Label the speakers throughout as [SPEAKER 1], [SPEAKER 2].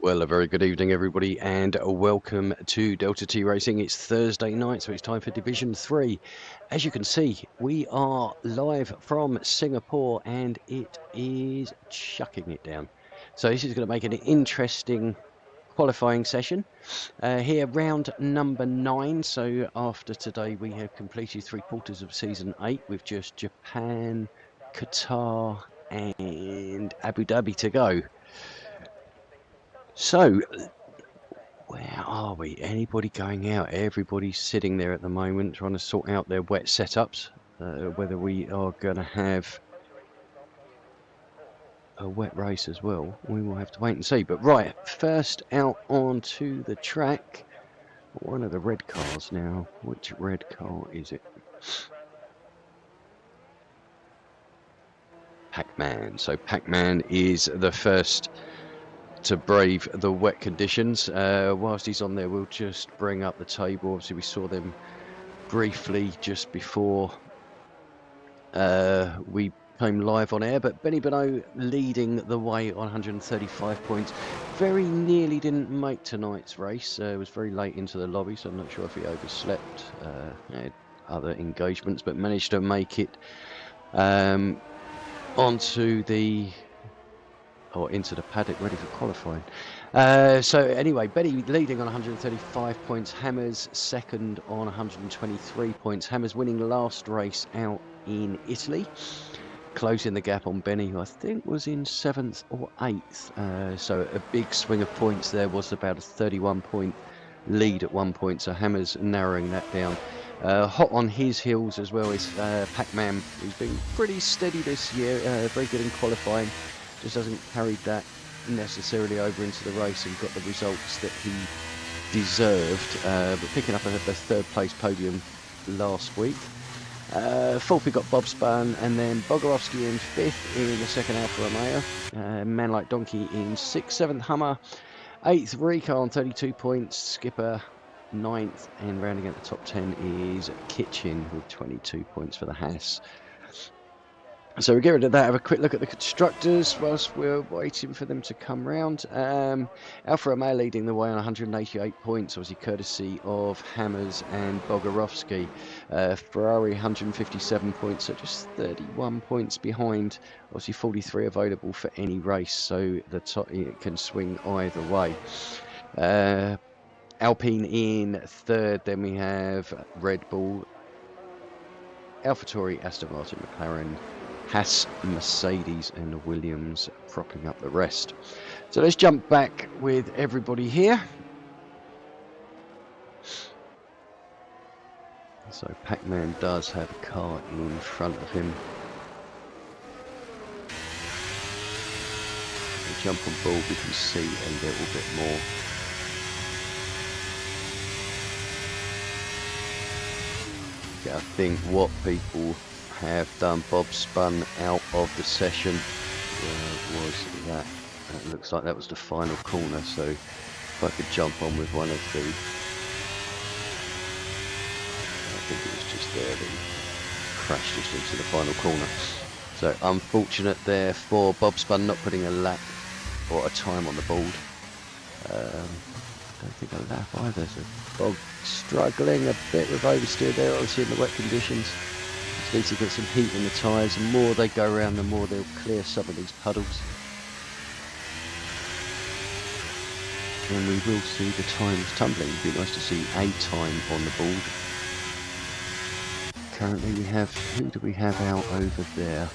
[SPEAKER 1] Well, a very good evening, everybody, and welcome to Delta T Racing. It's Thursday night, so it's time for Division 3. As you can see, we are live from Singapore, and it is chucking it down. So this is going to make an interesting qualifying session. Here, round number 9. So after today, we have completed 3/4 of Season 8 with just Japan, Qatar, and Abu Dhabi to go. So, where are we? Anybody going out? Everybody's sitting there at the moment trying to sort out their wet setups. Whether we are going to have a wet race as well, we will have to wait and see. But right, first out onto the track, one of the red cars now. Which red car is it? Pac-Man. So Pac-Man is the first to brave the wet conditions. Whilst he's on there, we'll just bring up the table. Obviously, we saw them briefly just before we came live on air, but Benny Bonneau leading the way on 135 points. Very nearly didn't make tonight's race. It was very late into the lobby, so I'm not sure if he overslept, had other engagements, but managed to make it onto the into the paddock ready for qualifying. So anyway, Benny leading on 135 points, Hammers second on 123 points. Hammers winning last race out in Italy, closing the gap on Benny, who I think was in 7th or 8th. So a big swing of points there. Was about a 31-point lead at one point, so Hammers narrowing that down. Hot on his heels as well is Pac-Man, who's been pretty steady this year, very good in qualifying. Just hasn't carried that necessarily over into the race and got the results that he deserved, but picking up a third place podium last week. Fourth we got Bob Spun, and then Bogorovsky in 5th in the second Alfa Romeo. Man Like Donkey in 6th, 7th Hummer, 8th Rico on 32 points, Skipper 9th, and rounding out the top 10 is Kitchen with 22 points for the Haas. So we'll get rid of that, have a quick look at the constructors whilst we're waiting for them to come round. Alfa Romeo leading the way on 188 points, obviously courtesy of Hammers and Bogorovsky. Ferrari 157 points, so just 31 points behind. Obviously 43 available for any race, so the top, it can swing either way. Alpine in 3rd, then we have Red Bull, AlphaTauri, Aston Martin, McLaren, Haas, Mercedes and Williams propping up the rest. So let's jump back with everybody here. So Pac-Man does have a car in front of him. We jump on board, we can see a little bit more. Yeah, I think what people have done, Bob spun out of the session, was that. It looks like that was the final corner, so if I could jump on with one of the, I think it was just there that he crashed just into the final corner. So unfortunate there for Bob Spun not putting a lap or a time on the board. Don't think a lap either, so Bob struggling a bit with oversteer there, obviously in the wet conditions. Just needs to get some heat in the tyres. The more they go around, the more they'll clear some of these puddles. And we will see the times tumbling. It'd be nice to see a time on the board. Currently we have, who do we have out over there?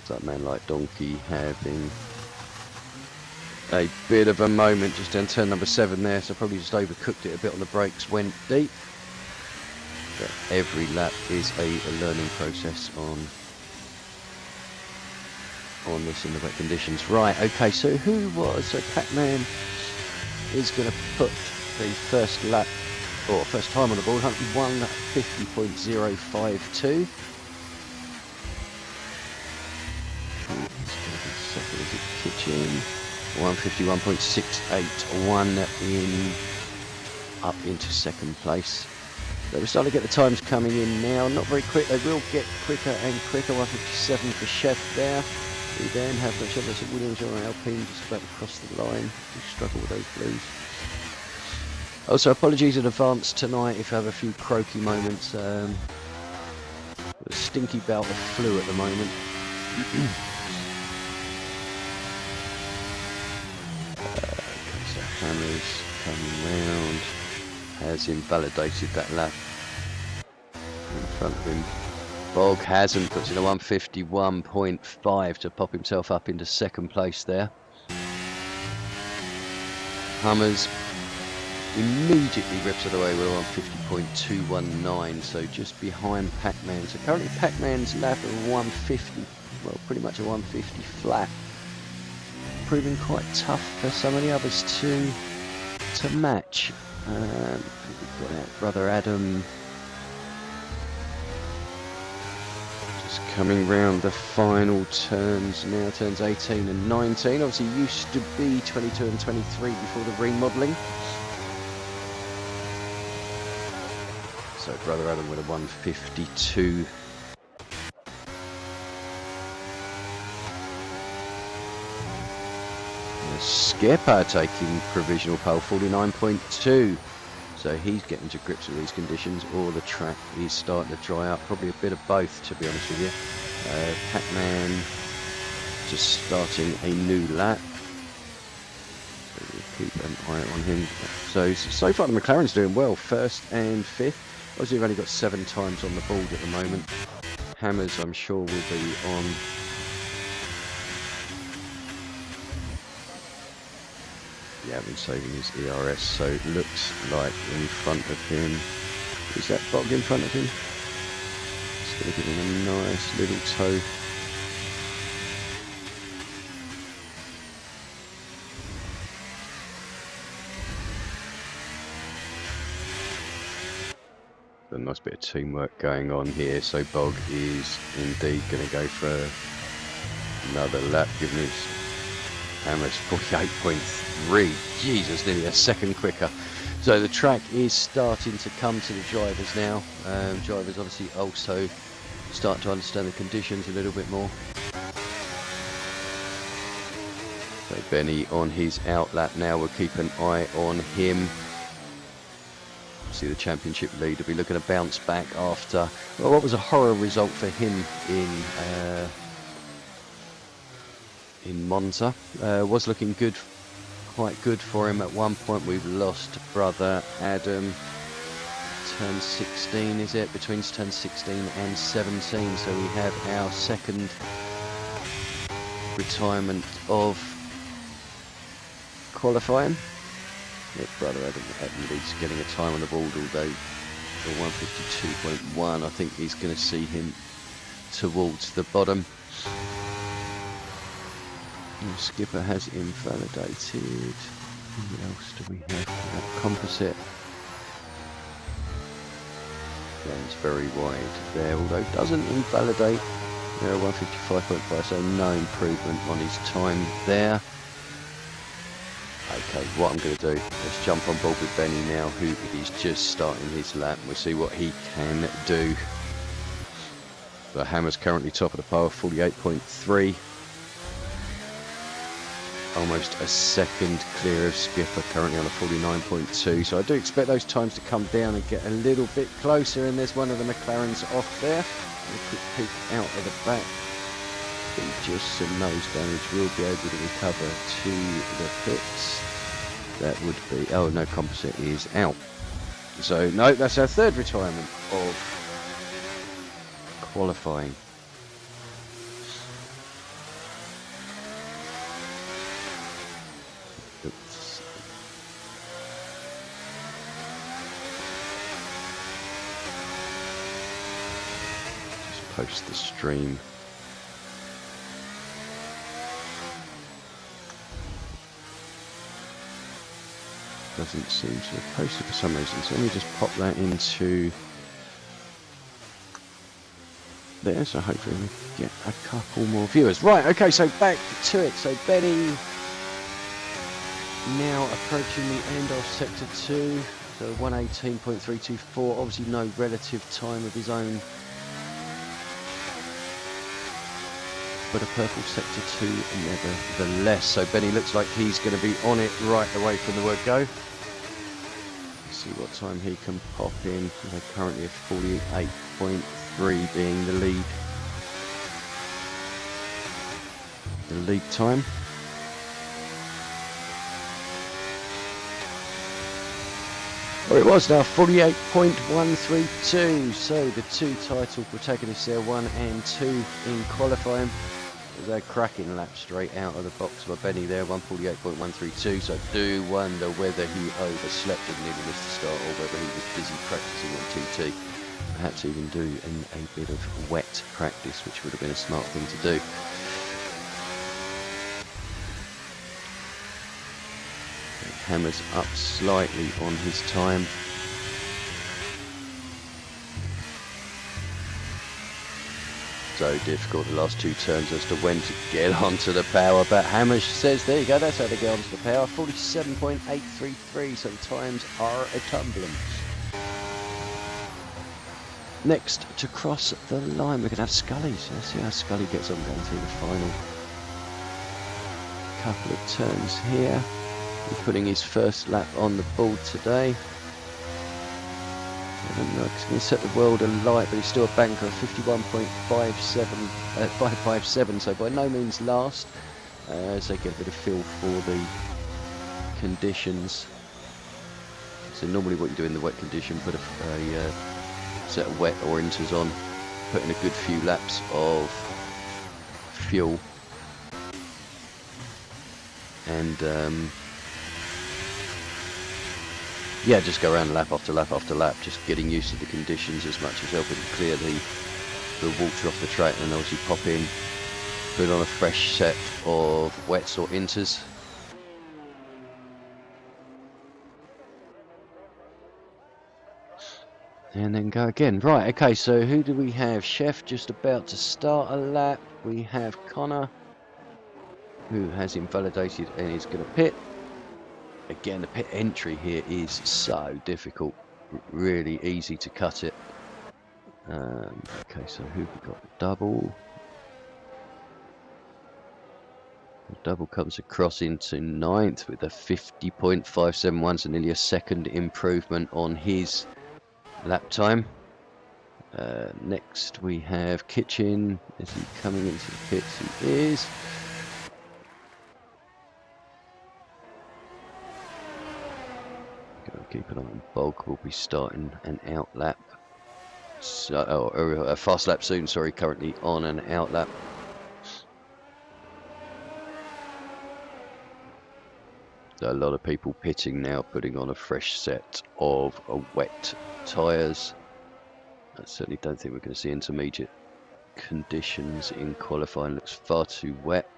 [SPEAKER 1] That Man Like Donkey having a bit of a moment just down turn number 7 there, so probably just overcooked it a bit on the brakes, went deep. But every lap is a learning process on this in the wet conditions. Right, okay, so who was, so Pac-Man is going to put the first lap, or first time on the board, 150.052. Second is it Kitchen, 151.681 in up into second place. So we're starting to get the times coming in now. Not very quick. They will get quicker and quicker. 157 for Chef there. We then have the Chevrolet Williams or Alpine just about to cross the line. Do struggle with those blues. Also, apologies in advance tonight if I have a few croaky moments. A stinky bout of flu at the moment. Okay, so Hammers coming round. Has invalidated that lap in front of him. Bog hasn't, puts in a 151.5 to pop himself up into second place there. Hummers immediately rips it away with a 150.219, so just behind Pac-Man. So currently Pac-Man's lap of 150, well, pretty much a 150 flat. Proving quite tough for some of the others to match. We've got our brother Adam just coming round the final turns now, turns 18 and 19. Obviously used to be 22 and 23 before the remodelling. So brother Adam with a 152. Skipper taking provisional pole, 49.2. So he's getting to grips with these conditions, or the track is starting to dry up. Probably a bit of both, to be honest with you. Pac-Man just starting a new lap. So we'll keep an eye on him. So far the McLaren's doing well, first and fifth. Obviously we've only got 7 times on the board at the moment. Hammers, I'm sure, will be on. Yeah, been saving his ERS, so it looks like in front of him. Is that Bog in front of him? Just going to give him a nice little toe. A nice bit of teamwork going on here, so Bog is indeed going to go for another lap, giving his Hammers 48.3. Jesus, nearly a second quicker. So the track is starting to come to the drivers now. Drivers obviously also start to understand the conditions a little bit more. So Benny on his out lap now. We'll keep an eye on him. See the championship lead will be looking to bounce back after, well, what was a horror result for him in Monza. Was looking good, quite good for him at one point. We've lost brother Adam. Turn 16, is it? Between turn 16 and 17. So we have our second retirement of qualifying. Yeah, brother Adam at least getting a time on the board, although the 152.1, I think he's going to see him towards the bottom. Skipper has invalidated. What else do we have? That composite runs very wide there, although it doesn't invalidate. 155.5, so no improvement on his time there. Okay, what I'm going to do, let's jump on board with Benny now, who is just starting his lap. We'll see what he can do. The Hammer's currently top of the pole, 48.3. Almost a second clear of Skipper, currently on a 49.2. So I do expect those times to come down and get a little bit closer. And there's one of the McLarens off there. A quick peek out of the back. Just some nose damage. We'll be able to recover to the pits. That would be, oh no, composite is out. So no, that's our third retirement of qualifying. Just post the stream. Doesn't seem to have posted for some reason, so let me just pop that into there, so hopefully we get a couple more viewers. Right, okay, so back to it. So Benny now approaching the end of sector 2. So 118.324, obviously no relative time of his own. But a purple sector 2 nevertheless. So Benny looks like he's going to be on it right away from the word go. Let's see what time he can pop in. They're currently at 48.3 being the lead. The lead time. Well, it was now 48.132. So the two title protagonists there, 1 and 2 in qualifying. It was a cracking lap straight out of the box by Benny there, 148.132. So I do wonder whether he overslept and nearly missed the start, or whether he was busy practicing on TT. Perhaps even do a bit of wet practice, which would have been a smart thing to do. Hammers up slightly on his time. So difficult the last two turns as to when to get onto the power, but Hammers says there you go, that's how to get onto the power. 47.833, so the times are a tumbling. Next to cross the line we're going to have Scully, so let's see how Scully gets on going through the final couple of turns here. He's putting his first lap on the board today. I don't know, he's going to set the world alight, but he's still a banker of 557, so by no means last. As they get a bit of feel for the conditions. So normally what you do in the wet condition, put a set of wet or inters on, put in a good few laps of fuel, and yeah, just go around lap after lap after lap, just getting used to the conditions as much as helping to clear the water off the track, and obviously pop in, put on a fresh set of wets or inters. And then go again. Right, okay, so who do we have? Chef just about to start a lap. We have Connor, who has invalidated and is going to pit. Again, the pit entry here is so difficult, really easy to cut it. Okay, so who we got? Double. The double comes across into 9th with a 50.571, so nearly a second improvement on his lap time. Next we have Kitchen. Is he coming into the pits? He is. Keep an eye on Bog. Will be starting an out lap, so, or a fast lap soon. Sorry, currently on an out lap. So a lot of people pitting now, putting on a fresh set of wet tyres. I certainly don't think we're going to see intermediate conditions in qualifying. Looks far too wet.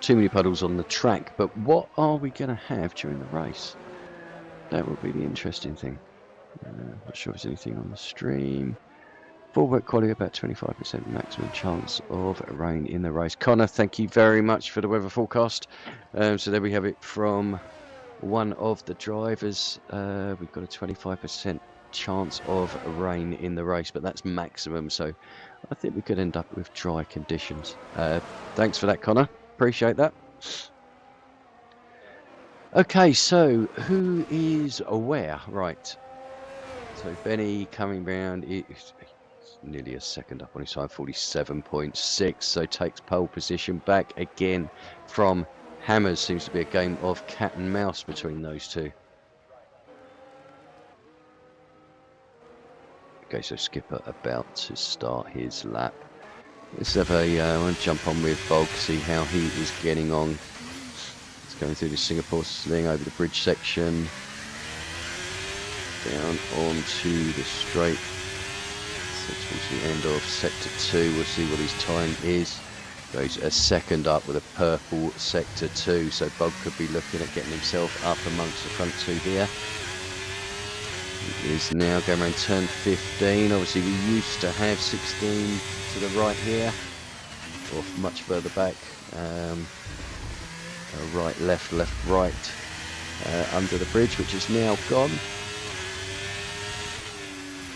[SPEAKER 1] Too many puddles on the track, but what are we going to have during the race? That will be the interesting thing. Not sure if there's anything on the stream. Full wet quality, about 25% maximum chance of rain in the race. Connor, thank you very much for the weather forecast. So there we have it from one of the drivers. We've got a 25% chance of rain in the race, but that's maximum, so I think we could end up with dry conditions. Thanks for that, Connor. Appreciate that. Okay, so who is aware? Right. So Benny coming round. It's nearly a second up on his time, 47.6. So takes pole position back again from Hammers. Seems to be a game of cat and mouse between those two. Okay, so Skipper about to start his lap. Let's have I want to jump on with Bog, see how he is getting on. It's going through the Singapore sling over the bridge section, down onto the straight. So towards the end of sector 2, we'll see what his time is. Goes a second up with a purple sector 2, so Bog could be looking at getting himself up amongst the front two here. He is now going around turn 15. Obviously we used to have 16 to the right here, or much further back. Right, left, left, right. under the bridge, which is now gone.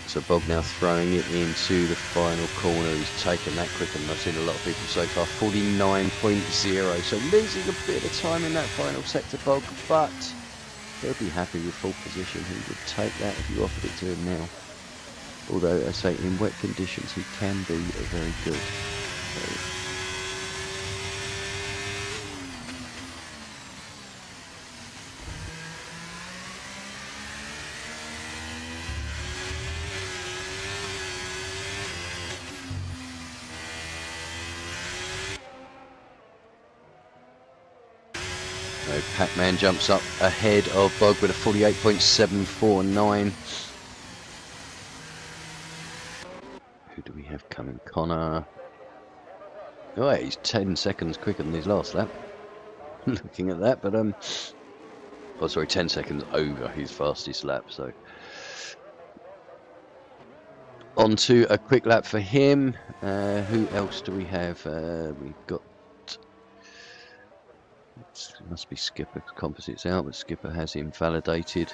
[SPEAKER 1] So Bog now throwing it into the final corner. He's taken that quicker than I've seen a lot of people so far. 49.0. So losing a bit of time in that final sector, Bog, but he'll be happy with full position. He would take that if you offered it to him now. Although, I say, in wet conditions, he can be very good. So, Pac-Man jumps up ahead of Bog with a 48.749. Who do we have coming? Connor. Oh, he's 10 seconds quicker than his last lap. Looking at that, but oh, sorry, 10 seconds over his fastest lap. So on to a quick lap for him. Who else do we have? We've got. It must be Skipper Composites out, but Skipper has invalidated.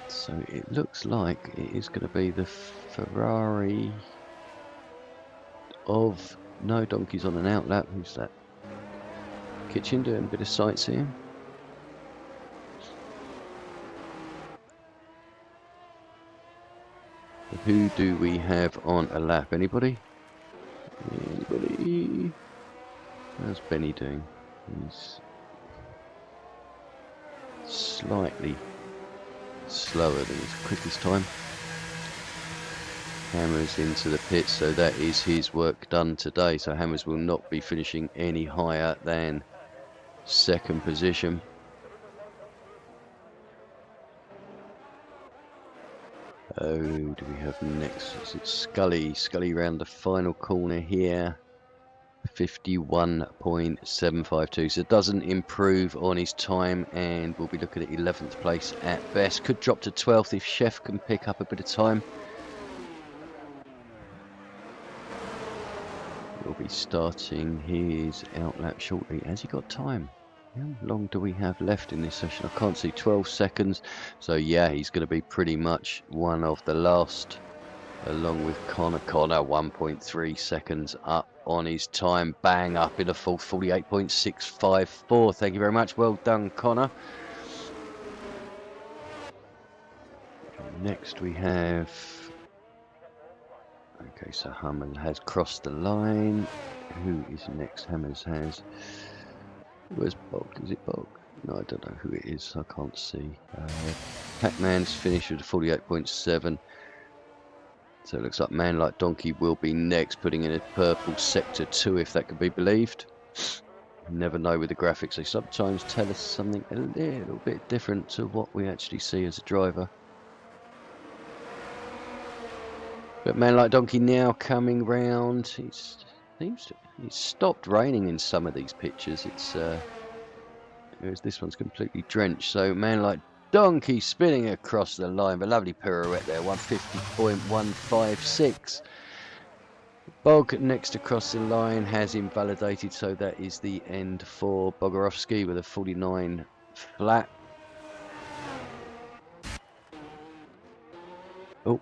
[SPEAKER 1] So it looks like it is going to be the Ferrari of no Donkey's on an out lap. Who's that? Kitchen doing a bit of sightseeing. Who do we have on a lap? Anybody? Anybody? How's Benny doing? He's slightly slower than his quickest time. Hammers into the pits, so that is his work done today. So Hammers will not be finishing any higher than second position. Oh, do we have next? Is it Scully? Scully round the final corner here. 51.752, so it doesn't improve on his time, and we'll be looking at 11th place at best. Could drop to 12th if Chef can pick up a bit of time. We'll be starting his outlap shortly. Has he got time? How long do we have left in this session? I can't see. 12 seconds. So yeah, he's going to be pretty much one of the last, along with Connor. Connor 1.3 seconds up on his time. Bang, up in the fourth, 48.654. Thank you very much. Well done, Connor. Next we have... Okay, so Hammers has crossed the line. Who is next? Hammers has... Where's Bog? Is it Bog? No, I don't know who it is. I can't see. Pac-Man's finished with 48.7. So it looks like Man Like Donkey will be next, putting in a purple sector 2, if that can be believed. Never know with the graphics. They sometimes tell us something a little bit different to what we actually see as a driver. But Man Like Donkey now coming round. It's stopped raining in some of these pictures. Whereas this one's completely drenched. So Man Like Donkey spinning across the line. A lovely pirouette there. 150.156. Bog next across the line has invalidated. So that is the end for Bogorovsky with a 49 flat. Oh.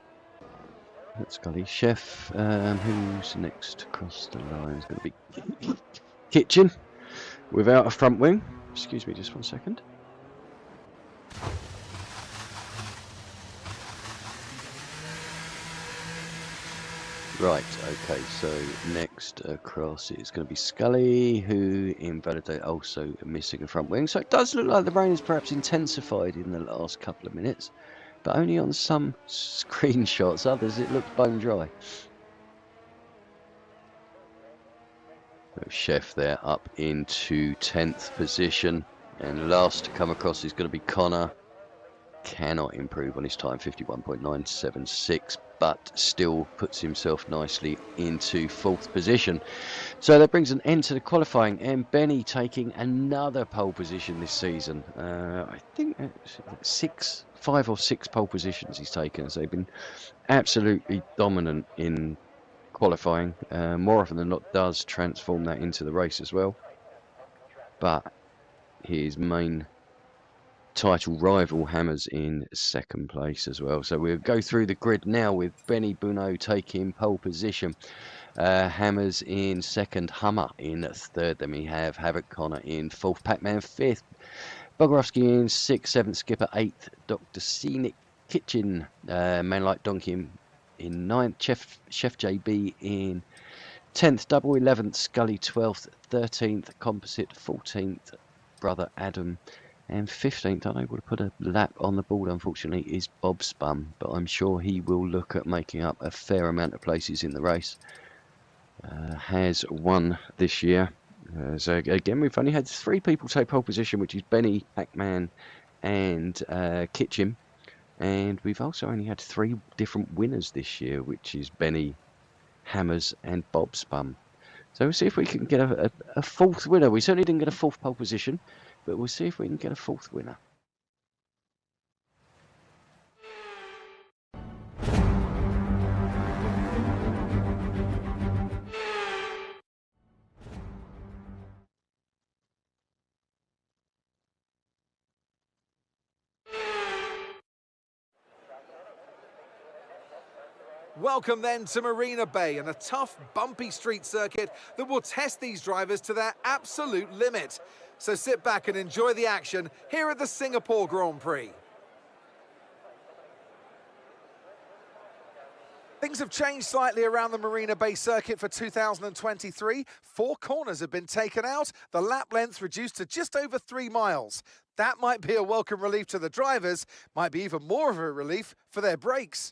[SPEAKER 1] That's Scully. Chef, who's next across the line? Is going to be Kitchen without a front wing. Excuse me just 1 second. Right, okay, so next across it's going to be Scully, who invalidated, also missing a front wing. So it does look like the rain has perhaps intensified in the last couple of minutes, but only on some screenshots. Others it looks bone dry. So Chef there up into 10th position, and last to come across is going to be Connor. Cannot improve on his time, 51.976, but still puts himself nicely into 4th position. So that brings an end to the qualifying, and Benny taking another pole position this season. I think 5 or 6 pole positions he's taken, so they've been absolutely dominant in qualifying. More often than not does transform that into the race as well, but his main title rival Hammers in second place as well. So we'll go through the grid now with Benny Buno taking pole position. Hammers in second, Hummer in third. Then we have Havoc Connor in fourth, Pac-Man fifth, Bogorowski in sixth, seventh, Skipper eighth, Dr. Scenic Kitchen, Man Like Donkey in ninth, Chef JB in 10th, Double 11th, Scully 12th, 13th, Composite 14th, Brother Adam, and 15th, unable to put a lap on the board, unfortunately, is Bob Spum, but I'm sure he will look at making up a fair amount of places in the race. Has won this year. So again, we've only had 3 people take pole position, which is Benny, Pac-Man, and Kitchen. And we've also only had 3 different winners this year, which is Benny, Hammers, and Bob Spum. So we'll see if we can get a 4th winner. We certainly didn't get a 4th pole position, but we'll see if we can get a 4th winner.
[SPEAKER 2] Welcome then to Marina Bay and a tough, bumpy street circuit that will test these drivers to their absolute limit. So sit back and enjoy the action here at the Singapore Grand Prix. Things have changed slightly around the Marina Bay circuit for 2023. 4 corners have been taken out, the lap length reduced to just over 3 miles. That might be a welcome relief to the drivers, might be even more of a relief for their brakes.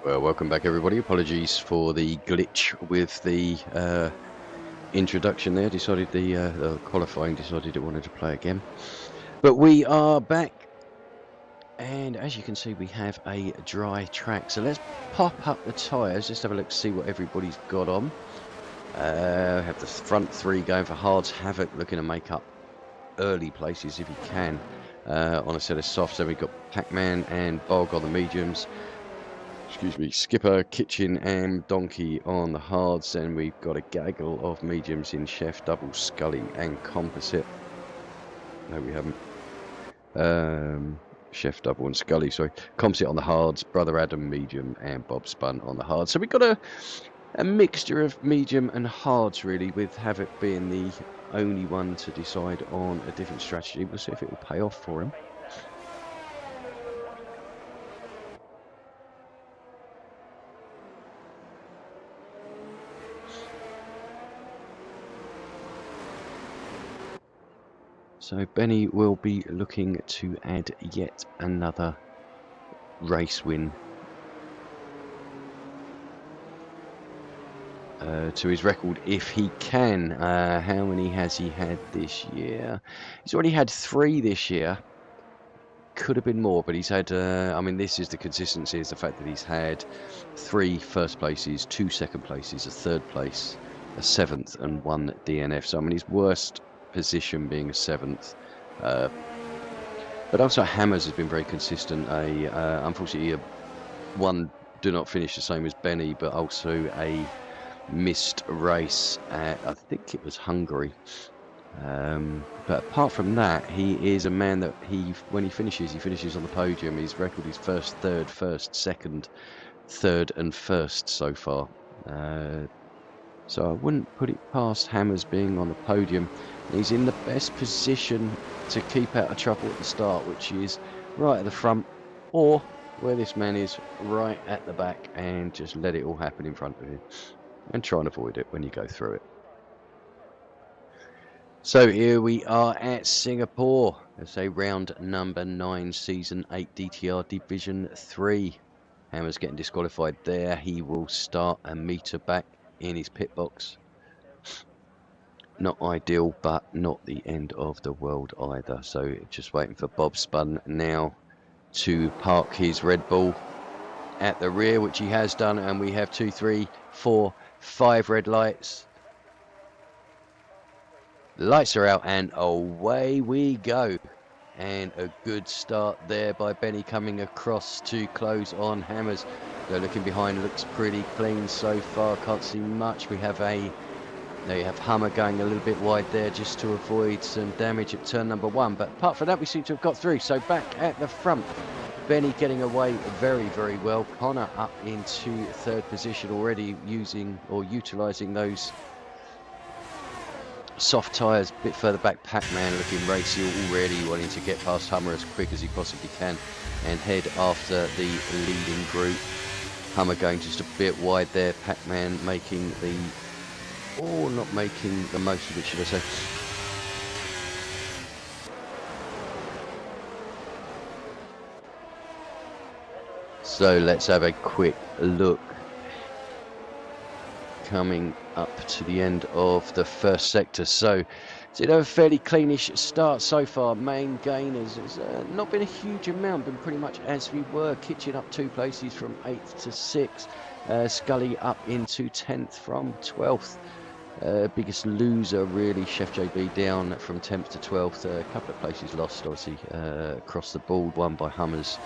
[SPEAKER 1] Well, welcome back everybody. Apologies for the glitch with the introduction there. Decided the qualifying decided it wanted to play again. But we are back, and as you can see, we have a dry track. So let's pop up the tyres. Just have a look to see what everybody's got on. Have the front 3 going for Hards. Havoc looking to make up early places if he can on a set of softs. Then we've got Pac-Man and Bog on the mediums. Excuse me, Skipper, Kitchen and Donkey on the hards. Then we've got a gaggle of mediums in Chef, Double, Scully and Composite. No, we haven't. Chef, Double and Scully, sorry. Composite on the hards, Brother Adam, medium and Bob Spun on the hards. So we've got a mixture of medium and hards really, with Havoc being the only one to decide on a different strategy. We'll see if it will pay off for him. So Benny will be looking to add yet another race win to his record if he can. How many has he had this year? He's already had 3 this year. Could have been more, but he's had, I mean, this is the consistency, is the fact that he's had 3 first places, 2 second places, a 3rd place, a 7th and 1 DNF. So I mean, his worst position being a 7th, but also Hammers has been very consistent. Unfortunately, one do not finish the same as Benny, but also a missed race at, I think it was Hungary. But apart from that, he is a man that when he finishes on the podium. His record is 1st, 3rd, 1st, 2nd, 3rd and 1st so far. So I wouldn't put it past Hammers being on the podium. He's in the best position to keep out of trouble at the start, which is right at the front, or where this man is, right at the back, and just let it all happen in front of him and try and avoid it when you go through it. So here we are at Singapore. Let's say round number 9, season 8, DTR Division 3. Hammer's getting disqualified there. He will start a meter back in his pit box. Not ideal, but not the end of the world either. So just waiting for Bob Spun now to park his Red Bull at the rear, which he has done, and we have 2, 3, 4, 5 red lights. Lights are out and away we go. And a good start there by Benny coming across to close on Hammers. Though looking behind, looks pretty clean so far. Can't see much. We have there you have Hummer going a little bit wide there just to avoid some damage at turn number 1. But apart from that, we seem to have got through. So back at the front, Benny getting away very, very well. Connor up into 3rd position already, using or utilising those soft tyres. A bit further back, Pac-Man looking racy, already wanting to get past Hummer as quick as he possibly can and head after the leading group. Hummer going just a bit wide there, Pac-Man making the, or not making the most of it, should I say. So let's have a quick look. Coming up to the end of the first sector, so did have a fairly cleanish start so far. Main gain has not been a huge amount, been pretty much as we were. Kitchen up 2 places from 8th to 6th. Scully up into 10th from 12th. Biggest loser really, Chef JB down from 10th to 12th. A couple of places lost obviously across the board, one by Hummers.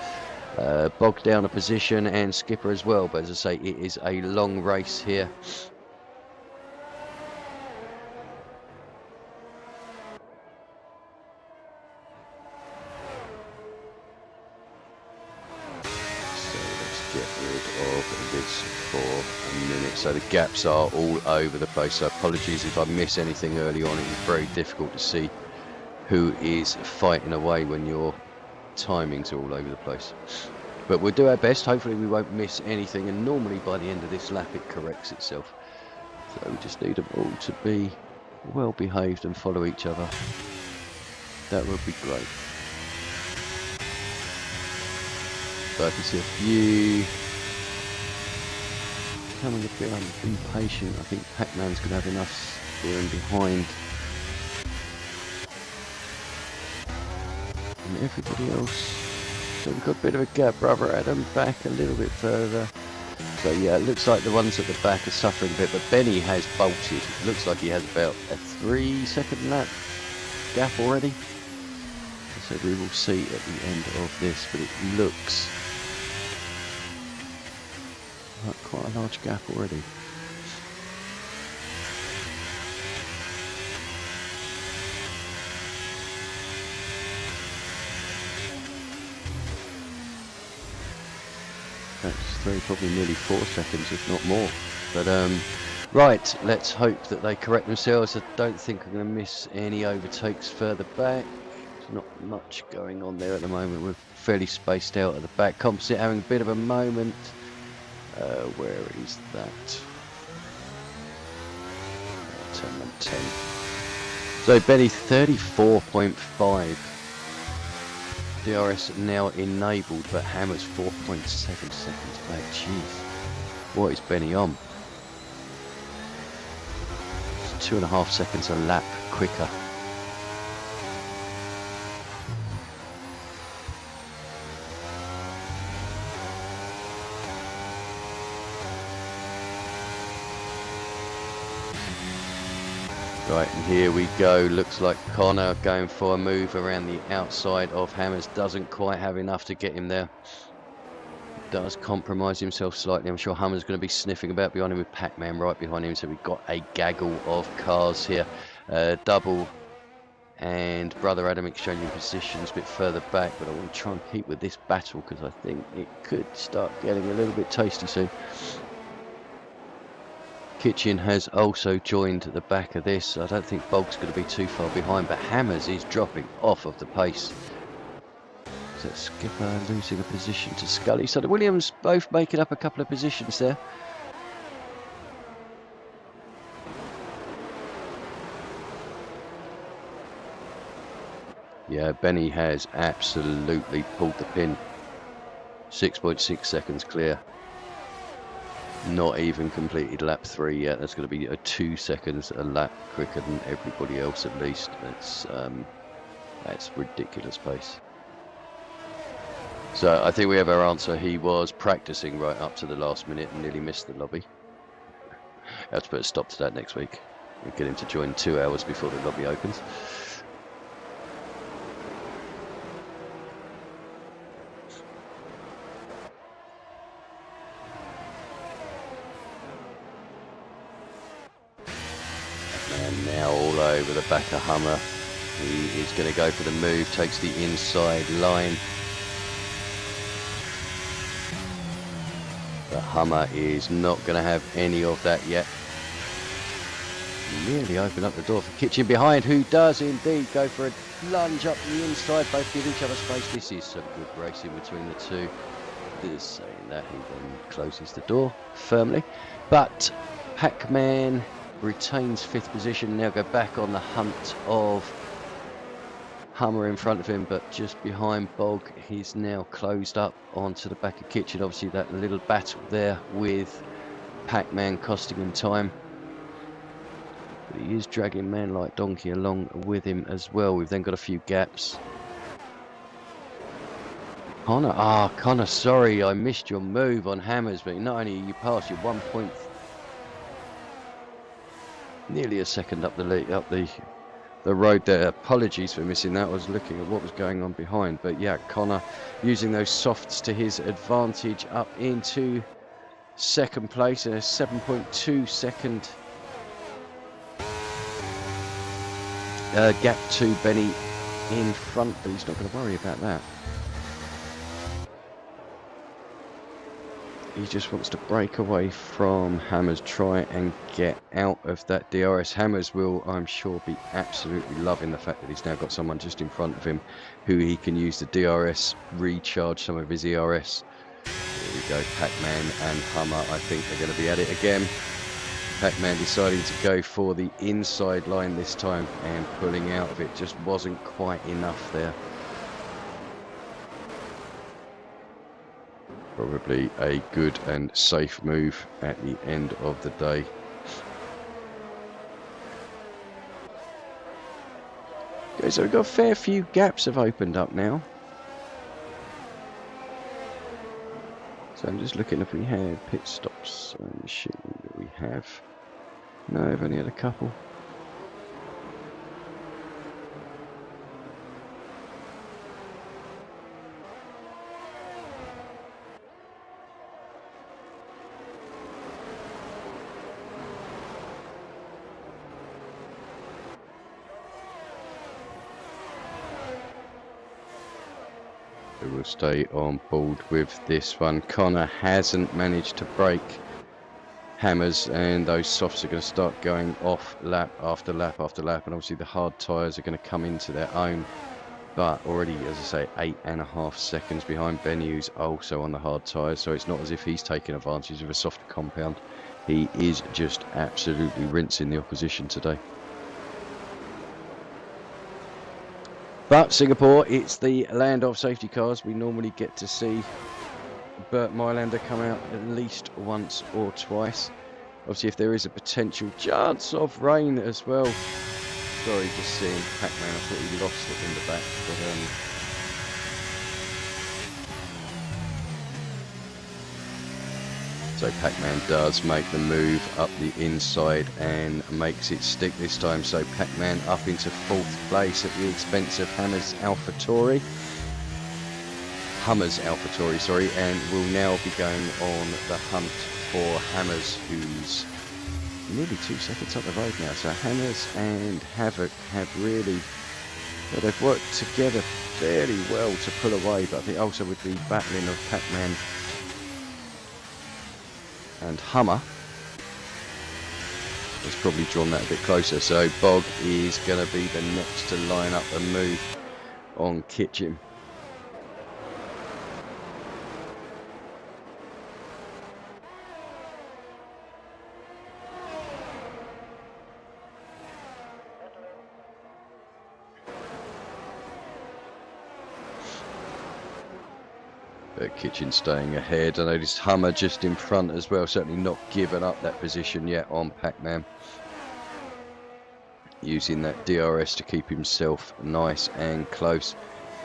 [SPEAKER 1] Bogged down a position and Skipper as well, but as I say, it is a long race here. Get rid of this for a minute. So the gaps are all over the place, so apologies if I miss anything early on. It was very difficult to see who is fighting away when your timings are all over the place, but we'll do our best. Hopefully we won't miss anything, and normally by the end of this lap it corrects itself. So we just need them all to be well behaved and follow each other. That would be great. So I can see a few becoming a bit impatient. I think Pac-Man's going to have enough steering behind. And everybody else. So we've got a bit of a gap. Brother Adam back a little bit further. So yeah, it looks like the ones at the back are suffering a bit, but Benny has bolted. It looks like he has about a 3-second lap gap already. So we will see at the end of this, but it looks like quite a large gap already. That's 3, probably nearly 4 seconds, if not more. But right, let's hope that they correct themselves. I don't think I'm going to miss any overtakes further back. There's not much going on there at the moment. We're fairly spaced out at the back. Composite having a bit of a moment. Where is that? Turn number 10. So Benny 34.5. DRS now enabled, but Hammer's 4.7 seconds back. Jeez, what is Benny on? It's 2.5 seconds a lap quicker. Right, and here we go. Looks like Connor going for a move around the outside of Hammers. Doesn't quite have enough to get him there. Does compromise himself slightly. I'm sure Hammer's going to be sniffing about behind him with Pac-Man right behind him. So we've got a gaggle of cars here. Double and Brother Adam exchanging positions a bit further back. But I want to try and keep with this battle because I think it could start getting a little bit tasty soon. Kitchen has also joined the back of this. I don't think Bog's going to be too far behind, but Hammers is dropping off of the pace. So Skipper losing a position to Scully. So the Williams both making up a couple of positions there. Yeah, Benny has absolutely pulled the pin. 6.6 seconds clear. Not even completed lap 3 yet. That's going to be a 2 seconds a lap quicker than everybody else at least. That's ridiculous pace. So I think we have our answer. He was practicing right up to the last minute and nearly missed the lobby. I have to put a stop to that next week. We'll get him to join 2 hours before the lobby opens. And now all over the back of Hummer. He is going to go for the move, takes the inside line. The Hummer is not going to have any of that yet. Nearly open up the door for Kitchen behind, who does indeed go for a lunge up the inside. Both give each other space. This is some good racing between the two. Just saying that, he then closes the door firmly. But Pac-Man retains 5th position. Now go back on the hunt of Hummer in front of him, but just behind Bog. He's now closed up onto the back of Kitchen. Obviously that little battle there with Pac-Man costing him time. But he is dragging Man Like Donkey along with him as well. We've then got a few gaps. Connor, sorry, I missed your move on Hammers, but not only are you past, you're 1 point, nearly a second up the road there. Apologies for missing that. I was looking at what was going on behind, but yeah, Connor using those softs to his advantage up into 2nd place, a 7.2 second gap to Benny in front, but he's not going to worry about that. He just wants to break away from Hammers, try and get out of that DRS. Hammers will, I'm sure, be absolutely loving the fact that he's now got someone just in front of him who he can use the DRS, recharge some of his ERS. Here we go, Pac-Man and Hummer, I think they're going to be at it again. Pac-Man deciding to go for the inside line this time, and pulling out of it just wasn't quite enough there. Probably a good and safe move at the end of the day. Okay, so we've got a fair few gaps have opened up now. So I'm just looking if we have pit stops. I'm assuming that we have. No, I've only had a couple. We'll stay on board with this one. Connor hasn't managed to break Hammers, and those softs are going to start going off lap after lap after lap, and obviously the hard tyres are going to come into their own. But already, as I say, 8.5 seconds behind Benny, who's also on the hard tyres, so it's not as if he's taking advantage of a softer compound. He is just absolutely rinsing the opposition today. But Singapore, it's the land of safety cars. We normally get to see Bert Mylander come out at least once or twice. Obviously, if there is a potential chance of rain as well. Sorry, just seeing Pac-Man, I thought he lost it in the back. But so Pac-Man does make the move up the inside and makes it stick this time. So Pac-Man up into 4th place at the expense of Hummer's AlphaTauri, sorry, and will now be going on the hunt for Hammers, who's nearly 2 seconds up the road now. So Hammers and Havoc have really, well, they've worked together fairly well to pull away, but I think also with the battling of Pac-Man and Hummer has probably drawn that a bit closer. So Bog is going to be the next to line up a move on Kitchen. Kitchen staying ahead. I noticed Hummer just in front as well, certainly not given up that position yet on Pac-Man. Using that DRS to keep himself nice and close.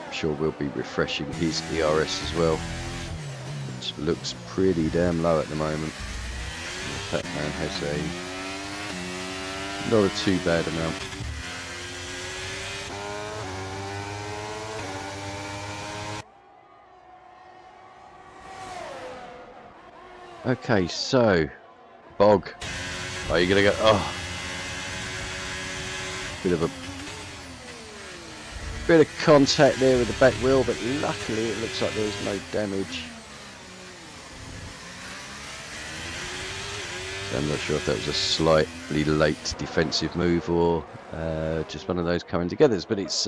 [SPEAKER 1] I'm sure we'll be refreshing his ERS as well, which looks pretty damn low at the moment. Pac-Man has a not a too bad amount. Okay, so Bog, are you gonna go? Oh, bit of contact there with the back wheel, but luckily it looks like there was no damage. So I'm not sure if that was a slightly late defensive move or just one of those coming togethers, but it's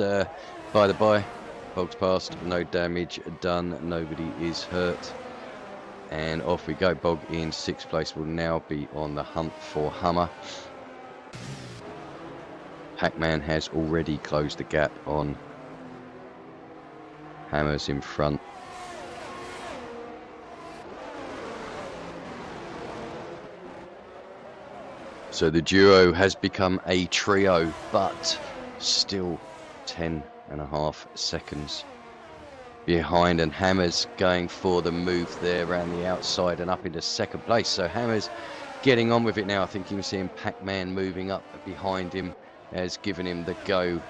[SPEAKER 1] by the by. Bog's passed, no damage done, nobody is hurt. And off we go. Bog in 6th place will now be on the hunt for Hummer. Pac-Man has already closed the gap on Hammer's in front. So the duo has become a trio, but still 10.5 seconds behind, and Hammer's going for the move there around the outside and up into 2nd place. So Hammer's getting on with it now. I think you can see him, Pac-Man moving up behind him has given him the go.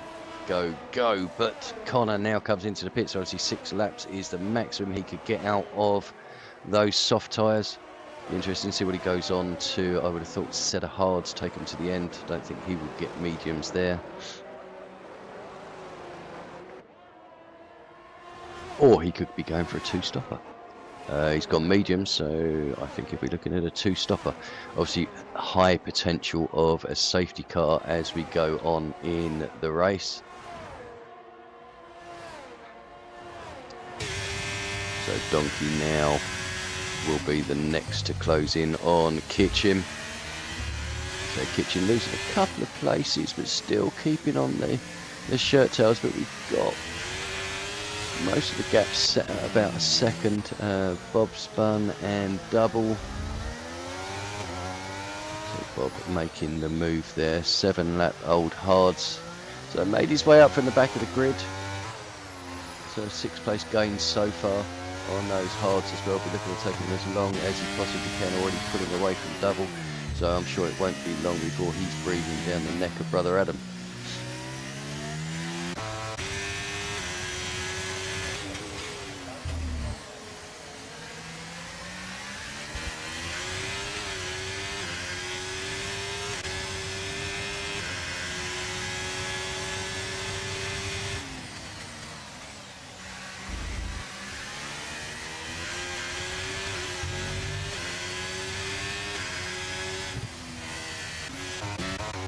[SPEAKER 1] But Connor now comes into the pit, so obviously 6 laps is the maximum he could get out of those soft tyres. Interesting to see what he goes on to. I would have thought set of hards, take him to the end. Don't think he will get mediums there. Or he could be going for a 2-stopper. He's gone medium, so I think he'll be looking at a 2-stopper. Obviously, high potential of a safety car as we go on in the race. So Donkey now will be the next to close in on Kitchen. So Kitchen losing a couple of places, but still keeping on the shirt tails. But we've got most of the gaps set at about a second. Bob spun and double. So Bob making the move there. 7-lap old hards. So made his way up from the back of the grid. So 6th place gains so far on those hards as well. Be looking to take him as long as he possibly can. Already pulling away from double. So I'm sure it won't be long before he's breathing down the neck of brother Adam.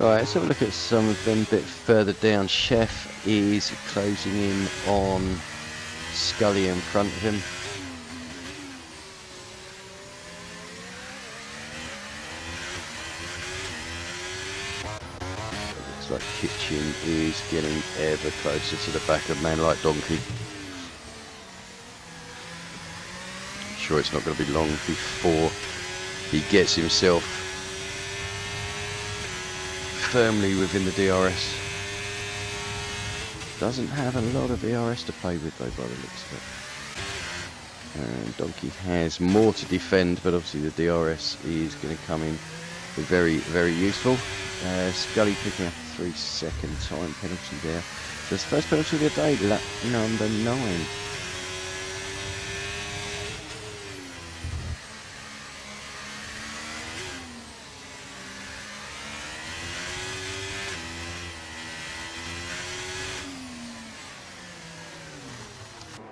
[SPEAKER 1] Alright, let's have a look at some of them a bit further down. Chef is closing in on Scully in front of him. Looks like Kitchen is getting ever closer to the back of Man Like Donkey. I'm sure it's not going to be long before he gets himself firmly within the DRS. Doesn't have a lot of ERS to play with though by the looks of it. And Donkey has more to defend, but obviously the DRS is going to come in very, very useful. Scully picking up a 3-second time penalty there. So it's the first penalty of the day, lap number 9.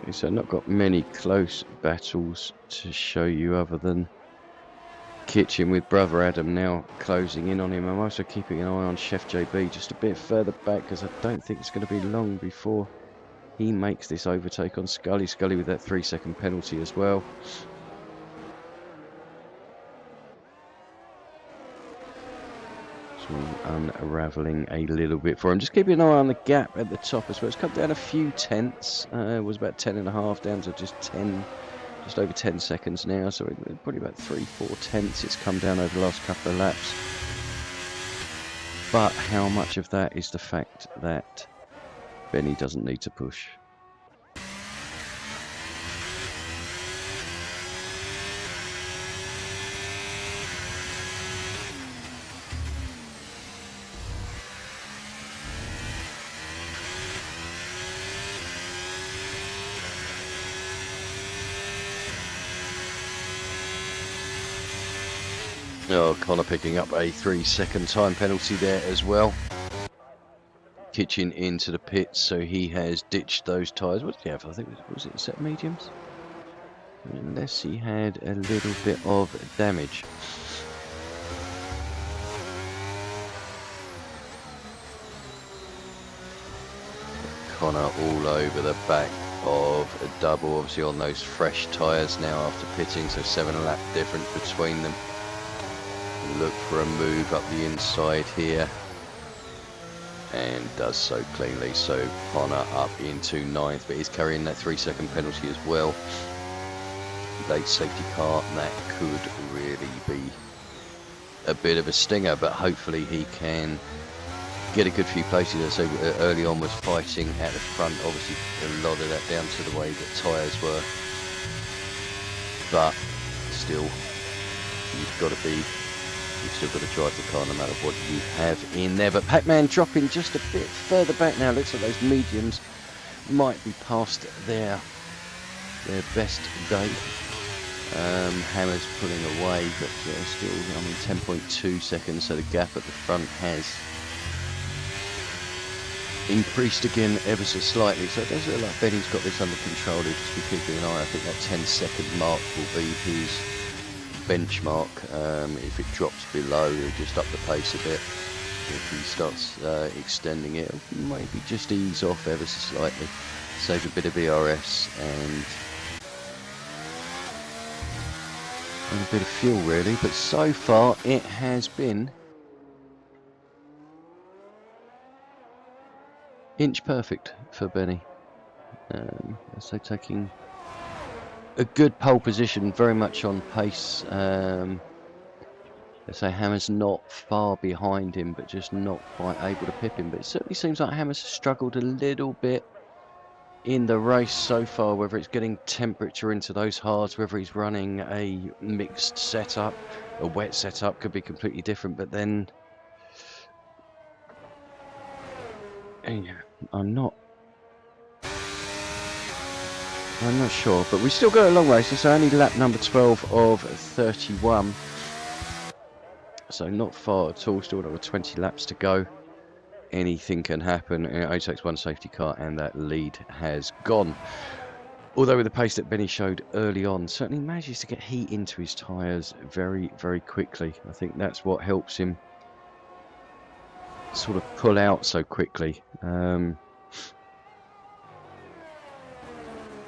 [SPEAKER 1] So not got many close battles to show you other than Kitchen with brother Adam now closing in on him. I'm also keeping an eye on Chef JB just a bit further back because I don't think it's going to be long before he makes this overtake on Scully. Scully with that 3-second penalty as well. Unraveling a little bit for him. Just keeping an eye on the gap at the top as well. It's come down a few tenths. It was about 10.5 down to just 10 just over 10 seconds now, so probably about 3-4 tenths it's come down over the last couple of laps. But how much of that is the fact that Benny doesn't need to push? Oh, Connor picking up a 3-second time penalty there as well. Kitchen into the pits, so he has ditched those tyres. What did he have? I think was it a set of mediums? Unless he had a little bit of damage. Connor all over the back of a double, obviously on those fresh tyres now after pitting, so 7 lap difference between them. Look for a move up the inside here, and does so cleanly. So Connor up into 9th, but he's carrying that 3-second penalty as well. Late safety car, that could really be a bit of a stinger, but hopefully he can get a good few places. So early on was fighting at the front, obviously a lot of that down to the way that tyres were, but still you've still got to drive the car no matter what you have in there. But Pac-Man dropping just a bit further back now. Looks like those mediums might be past their best day. Hammer's pulling away, but still, I mean, 10.2 seconds, so the gap at the front has increased again ever so slightly. So it does look like Benny's got this under control. He'll just be keeping an eye. I think that 10-second mark will be his benchmark. If it drops below, he'll just up the pace a bit. If he starts extending it, maybe just ease off ever so slightly, save a bit of ERS and a bit of fuel really. But so far it has been inch perfect for Benny. So taking a good pole position, very much on pace. Let's say Hammer's not far behind him, but just not quite able to pip him. But it certainly seems like Hammer's struggled a little bit in the race so far, whether it's getting temperature into those hards, whether he's running a mixed setup, a wet setup could be completely different. But then, yeah, I'm not sure, but we still got a long race. It's only lap number 12 of 31, so not far at all. Still another 20 laps to go. Anything can happen. It only takes one safety car and that lead has gone. Although with the pace that Benny showed early on, certainly manages to get heat into his tyres very, very quickly. I think that's what helps him sort of pull out so quickly.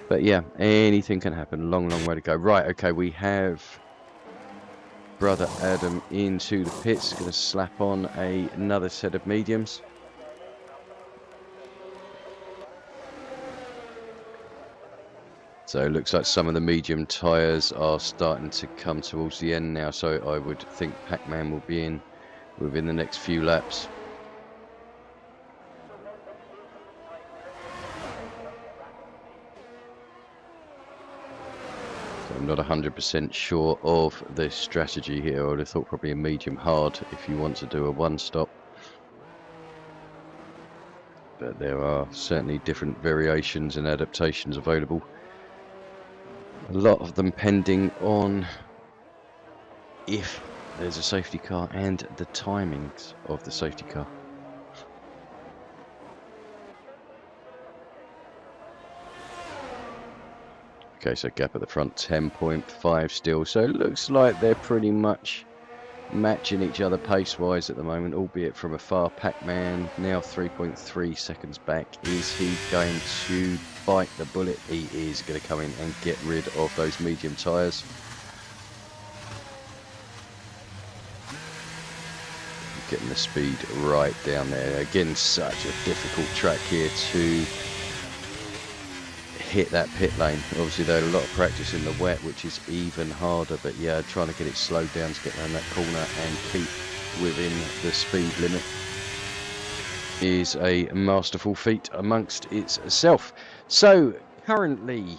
[SPEAKER 1] But yeah, anything can happen. Long way to go. Right, okay, we have brother Adam into the pits. Going to slap on another set of mediums. So it looks like some of the medium tyres are starting to come towards the end now. So I would think Pac-Man will be in within the next few laps. I'm not 100% sure of the strategy here. I would have thought probably a medium hard if you want to do a one-stop. But there are certainly different variations and adaptations available. A lot of them pending on if there's a safety car and the timings of the safety car. Okay, so gap at the front 10.5 still, so it looks like they're pretty much matching each other pace-wise at the moment, albeit from afar. Pac-Man now 3.3 seconds back. Is he going to bite the bullet? He is going to come in and get rid of those medium tyres. Getting the speed right down there. Again, such a difficult track here to hit that pit lane. Obviously they had a lot of practice in the wet, which is even harder, but yeah, trying to get it slowed down to get around that corner and keep within the speed limit is a masterful feat amongst itself. So currently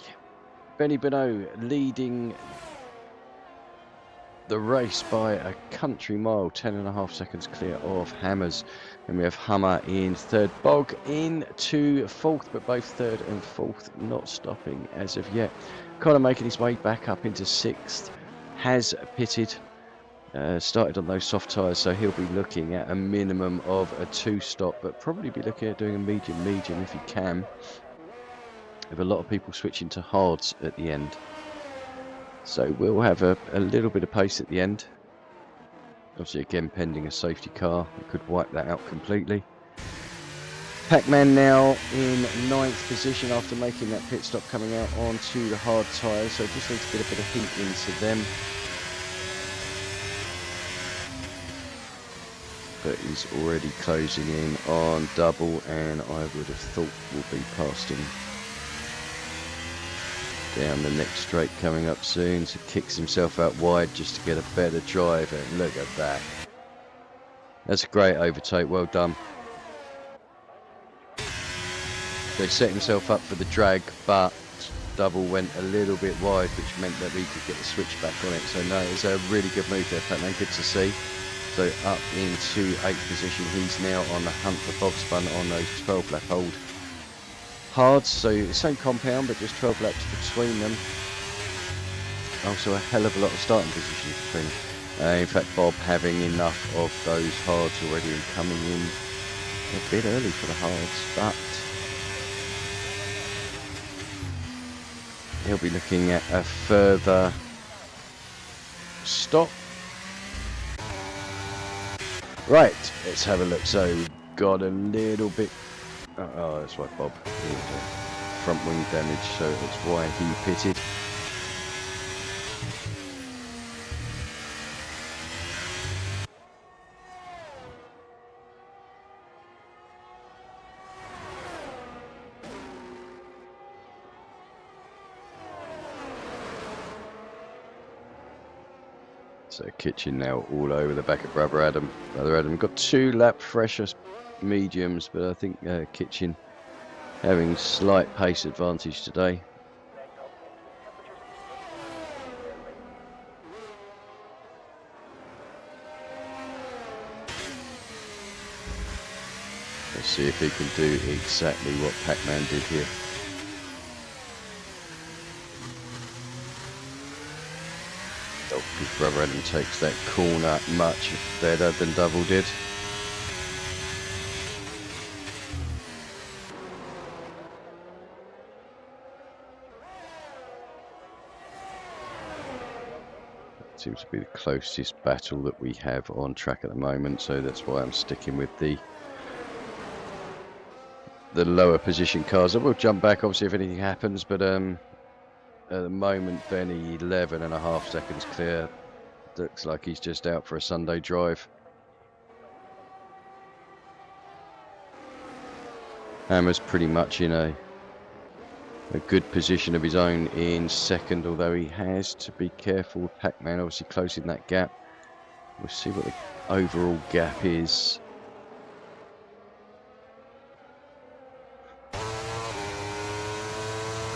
[SPEAKER 1] Benny Beno leading the race by a country mile, 10.5 seconds clear of Hammers. And we have Hummer in third, Bog into fourth, but both third and fourth not stopping as of yet. Connor making his way back up into sixth, has pitted, started on those soft tyres, so he'll be looking at a minimum of a 2-stop, but probably be looking at doing a medium if he can. With a lot of people switching to hards at the end. So we'll have a little bit of pace at the end. Obviously, again, pending a safety car, it could wipe that out completely. Pac-Man now in 9th position after making that pit stop, coming out onto the hard tyres, so just need to get a bit of heat into them. But he's already closing in on double, and I would have thought we'll be past him down the next straight coming up soon. So kicks himself out wide just to get a better drive, and look at that. That's a great overtake, well done. So he set himself up for the drag, but double went a little bit wide, which meant that we could get the switch back on it. So no, it was a really good move there, Pac-Man, good to see. So up into 8th position, he's now on the hunt for Bob Spun on those 12 lap old hards, so same compound but just 12 laps between them. Also a hell of a lot of starting positions between them. In fact, Bob having enough of those hards already and coming in a bit early for the hards, but he'll be looking at a further stop. Right, let's have a look. So got a little bit. Oh, that's why Bob. Front wing damage, so that's why he pitted. So Kitchen now all over the back of Brother Adam. Brother Adam got 2 lap fresher mediums, but I think Kitchen having slight pace advantage today. Let's see if he can do exactly what Pac-Man did here. Oh, because Brother Adam takes that corner much better than Double did. Seems to be the closest battle that we have on track at the moment, so that's why I'm sticking with the lower position cars. I will jump back obviously if anything happens, but at the moment Benny 11.5 seconds clear. Looks like he's just out for a Sunday drive. Hammer's pretty much in a good position of his own in second, although he has to be careful with Pac-Man obviously closing that gap. We'll see what the overall gap is.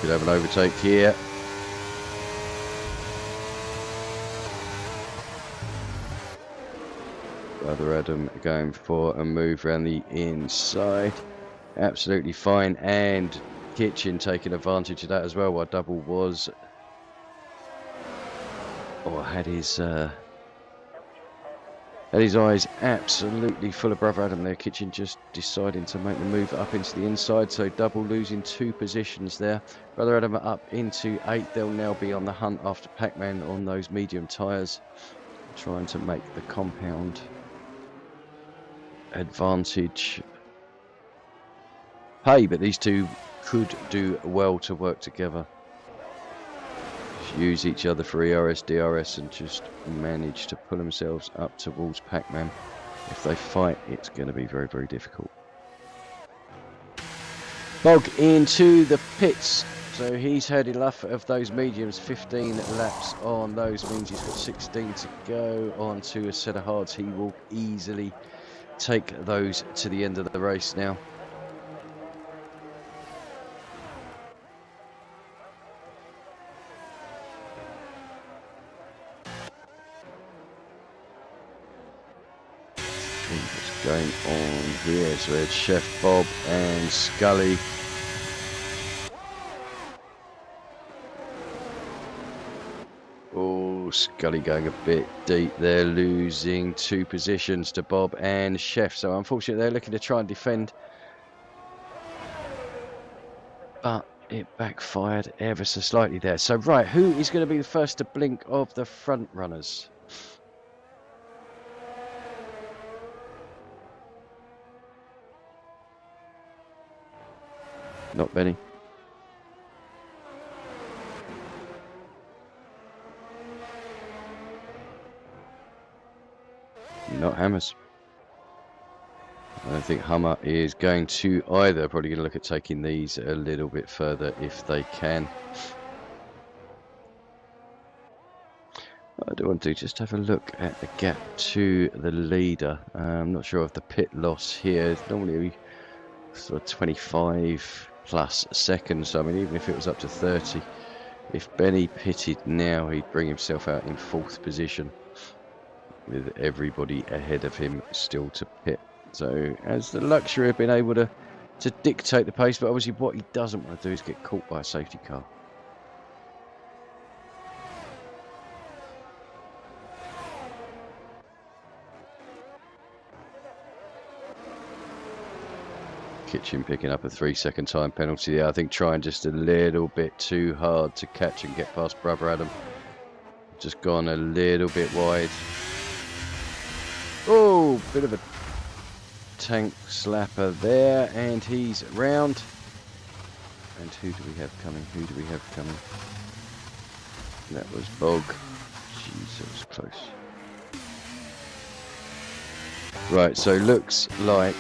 [SPEAKER 1] Could have an overtake here. Brother Adam going for a move around the inside. Absolutely fine, and Kitchen taking advantage of that as well, while Double was had his eyes absolutely full of Brother Adam there. Kitchen just deciding to make the move up into the inside, so Double losing 2 positions there. Brother Adam up into 8th. They'll now be on the hunt after Pac-Man on those medium tyres, trying to make the compound advantage pay, but these two could do well to work together. Just use each other for ERS, DRS, and just manage to pull themselves up towards Pac-Man. If they fight, it's going to be very, very difficult. Bog into the pits So he's had enough of those mediums. 15 laps on those means he's got 16 to go. On to a set of hards. He will easily take those to the end of the race now. What's going on here? So we had Chef Bob and Scully. Oh, Scully going a bit deep. They're losing 2 positions to Bob and Chef. So unfortunately, they're looking to try and defend. But it backfired ever so slightly there. So, right, who is going to be the first to blink of the front runners? Not Benny. Not Hammers. I don't think Hummer is going to either. Probably going to look at taking these a little bit further if they can. What I do want to do, just have a look at the gap to the leader. I'm not sure of the pit loss here. It's normally sort of 25 plus seconds. So, I mean, even if it was up to 30, if Benny pitted now, he'd bring himself out in 4th position with everybody ahead of him still to pit. So, has the luxury of being able to dictate the pace, but obviously what he doesn't want to do is get caught by a safety car. Kitchen picking up a 3-second time penalty there. I think trying just a little bit too hard to catch and get past Brother Adam. Just gone a little bit wide. Oh, bit of a tank slapper there, and he's round. And who do we have coming? Who do we have coming? That was Bog. Jeez, that was close. Right, so looks like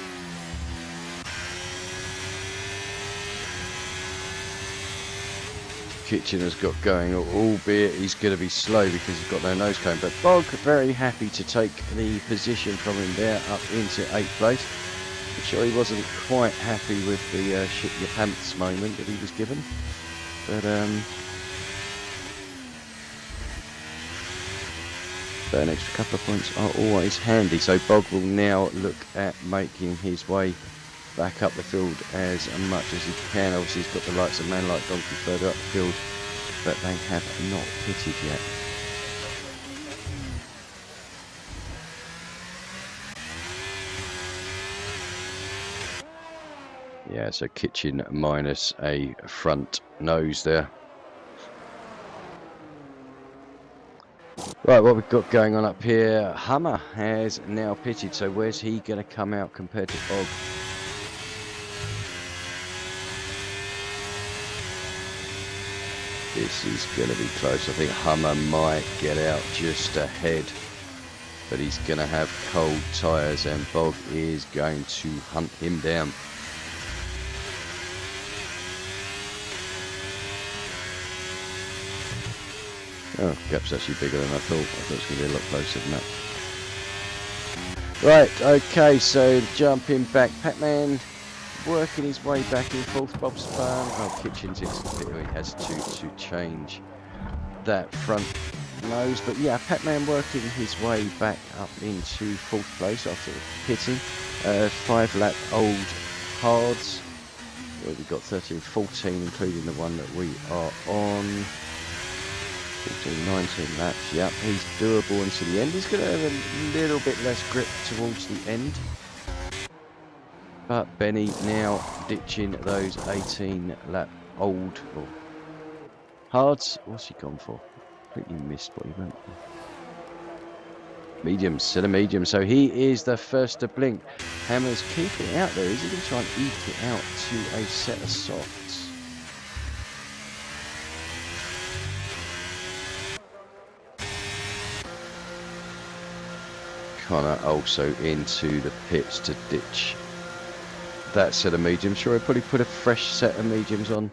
[SPEAKER 1] Kitchen has got going, albeit he's going to be slow because he's got no nose cone. But Bog very happy to take the position from him there up into 8th place. I'm sure he wasn't quite happy with the shit your pants moment that he was given. But an extra couple of points are always handy. So Bog will now look at making his way back up the field as much as he can. Obviously he's got the likes of Man Like Donkey further up the field, but they have not pitted yet. Yeah, so Kitchen minus a front nose there. Right, what we've got going on up here, Hummer has now pitted, so where's he going to come out compared to Bog? This is going to be close. I think Hummer might get out just ahead, but he's going to have cold tyres and Bog is going to hunt him down. Oh, gap's actually bigger than I thought. I thought it was going to be a lot closer than that. Right, okay, so jumping back, Pac-Man working his way back in 4th. Bob's fun. Oh, Kitchen's into the pit. He has to change that front nose. But yeah, Pac-Man working his way back up into 4th place after pitting. 5-lap old hards. Well, we've got 13, 14, including the one that we are on. 14, 19 laps. Yep, he's doable until the end. He's going to have a little bit less grip towards the end. But Benny now ditching those 18-lap old hards. What's he gone for? I think he missed what he went for. Medium, still a medium. So he is the first to blink. Hammer's keeping it out there. Is he going to try and eke it out to a set of softs? Connor also into the pits to ditch that set of mediums. Sure, I'll probably put a fresh set of mediums on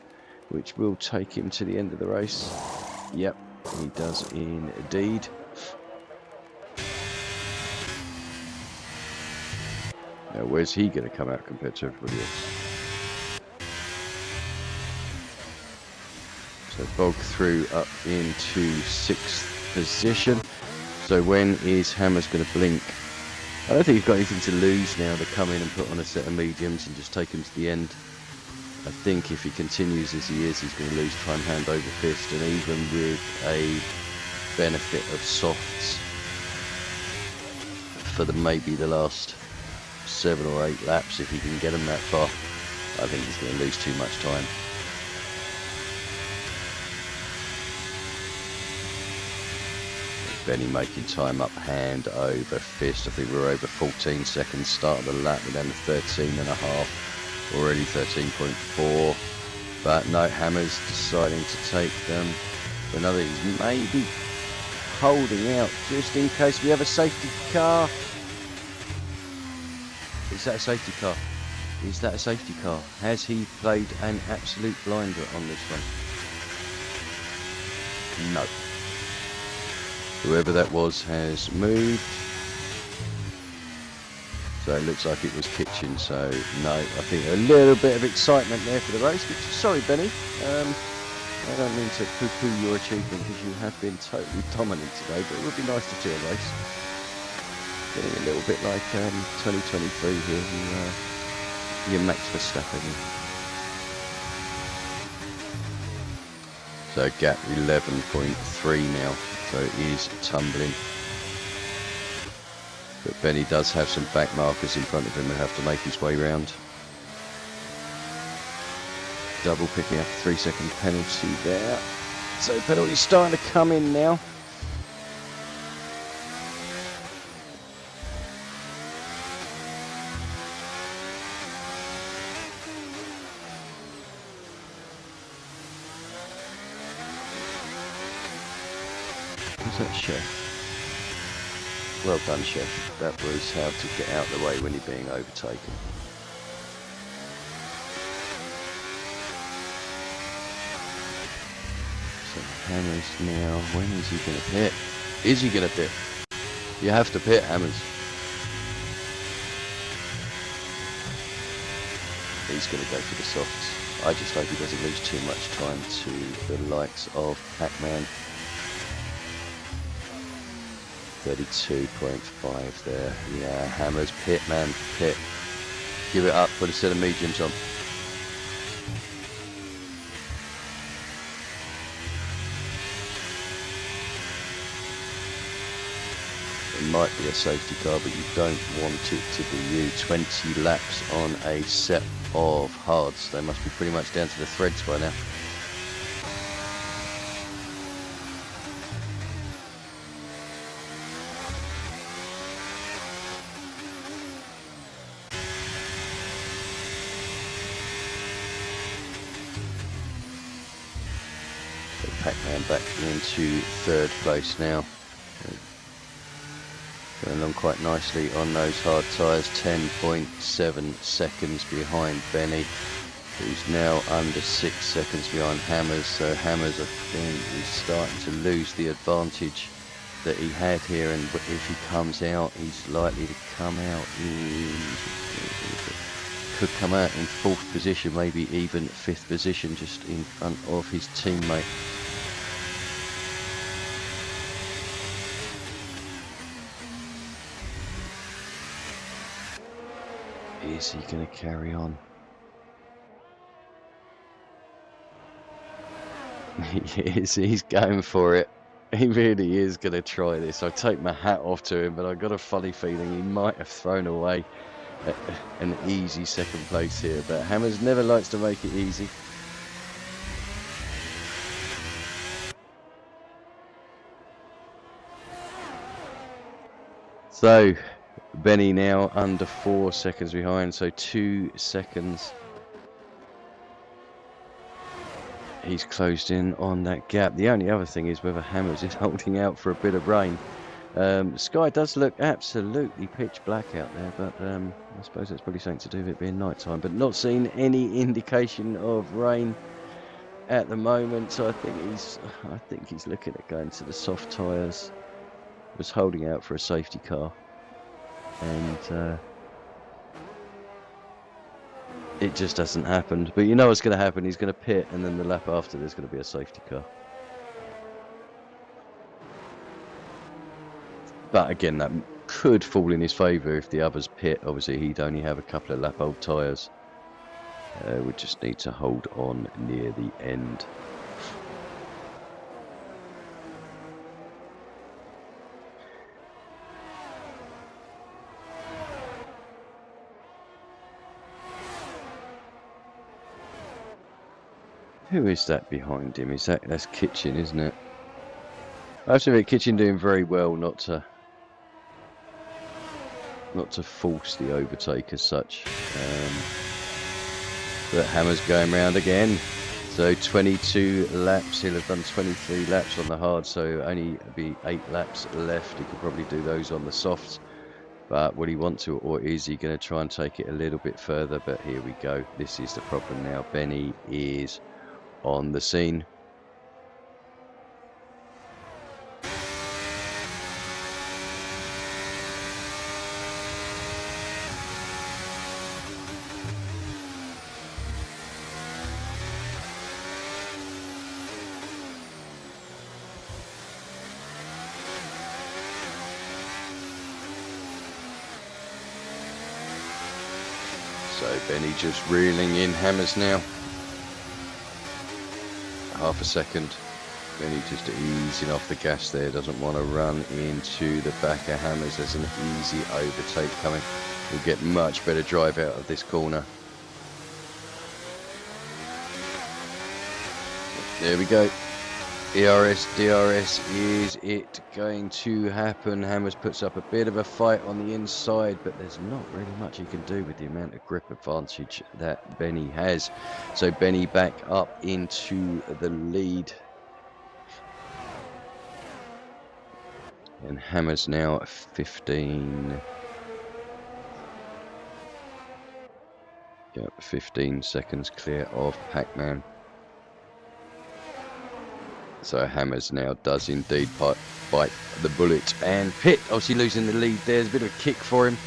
[SPEAKER 1] which will take him to the end of the race. Yep, he does indeed. Now, where's he going to come out compared to everybody else? So Bog through up into 6th position. So when is Hammers going to blink? I don't think he's got anything to lose now to come in and put on a set of mediums and just take him to the end. I think if he continues as he is, he's going to lose time hand over fist, and even with a benefit of softs for maybe the last 7 or 8 laps, if he can get them that far, I think he's going to lose too much time. Benny making time up hand over fist. I think we're over 14 seconds start of the lap. We're down to 13.5, already 13.4. But no, Hammers deciding to take them for another. He's maybe holding out just in case we have a safety car. Is that a safety car? Is that a safety car? Has he played an absolute blinder on this one? No. Whoever that was has moved. So it looks like it was Kitchen. So no, I think a little bit of excitement there for the race. Which, sorry, Benny. I don't mean to poo-poo your achievement because you have been totally dominant today, but it would be nice to see a race. Getting a little bit like 2023 here, your Max Verstappen. So gap 11.3 now, so it is tumbling. But Benny does have some back markers in front of him and have to make his way round. Double picking up a 3-second penalty there. So penalty's starting to come in now. Was that Chef? Well done, Chef. That was how to get out of the way when you're being overtaken. So Hammers now, when is he going to pit? Is he going to pit? You have to pit, Hammers. He's going to go for the softs. I just hope he doesn't lose too much time to the likes of Pac-Man. 32.5 there. Yeah, Hammers, pit, man, pit. Give it up, put a set of mediums on. It might be a safety car, but you don't want it to be you. 20 laps on a set of hards. They must be pretty much down to the threads by now. Pac-Man back into 3rd place now. Going along quite nicely on those hard tyres. 10.7 seconds behind Benny, who's now under 6 seconds behind Hammers. So Hammers, I think, is starting to lose the advantage that he had here, and if he comes out, he's likely to come out could come out in 4th position, maybe even 5th position, just in front of his teammate. Is he going to carry on? He is, he's going for it. He really is going to try this. I take my hat off to him, but I've got a funny feeling he might have thrown away an easy 2nd place here. But Hammers never likes to make it easy. So Benny now under 4 seconds behind, so 2 seconds. He's closed in on that gap. The only other thing is whether Hammers is holding out for a bit of rain. Sky does look absolutely pitch black out there, but I suppose that's probably something to do with it being night time, but not seeing any indication of rain at the moment, so I think he's looking at going to the soft tyres. Was holding out for a safety car, and it just hasn't happened. But you know what's going to happen? He's going to pit, and then the lap after there's going to be a safety car. But again, that could fall in his favour if the others pit. Obviously, he'd only have a couple of lap-old tyres. We just need to hold on near the end. Who is that behind him? That's Kitchen, isn't it? I have to admit, Kitchen doing very well not to force the overtake as such. But Hammer's going round again. So 22 laps. He'll have done 23 laps on the hard, so only be 8 laps left. He could probably do those on the softs. But will he want to, or is he going to try and take it a little bit further? But here we go. This is the problem now. Benny is on the scene. So Benny just reeling in Hammers now. Half a second. Benny just easing off the gas there. Doesn't want to run into the back of Hammers. There's an easy overtake coming. We'll get much better drive out of this corner. There we go. DRS, is it going to happen? Hammers puts up a bit of a fight on the inside, but there's not really much he can do with the amount of grip advantage that Benny has. So Benny back up into the lead. And Hammers now at 15. Yep, 15 seconds clear of Pac-Man. So Hammers now does indeed bite the bullet and pit. Obviously losing the lead there. There's a bit of a kick for him.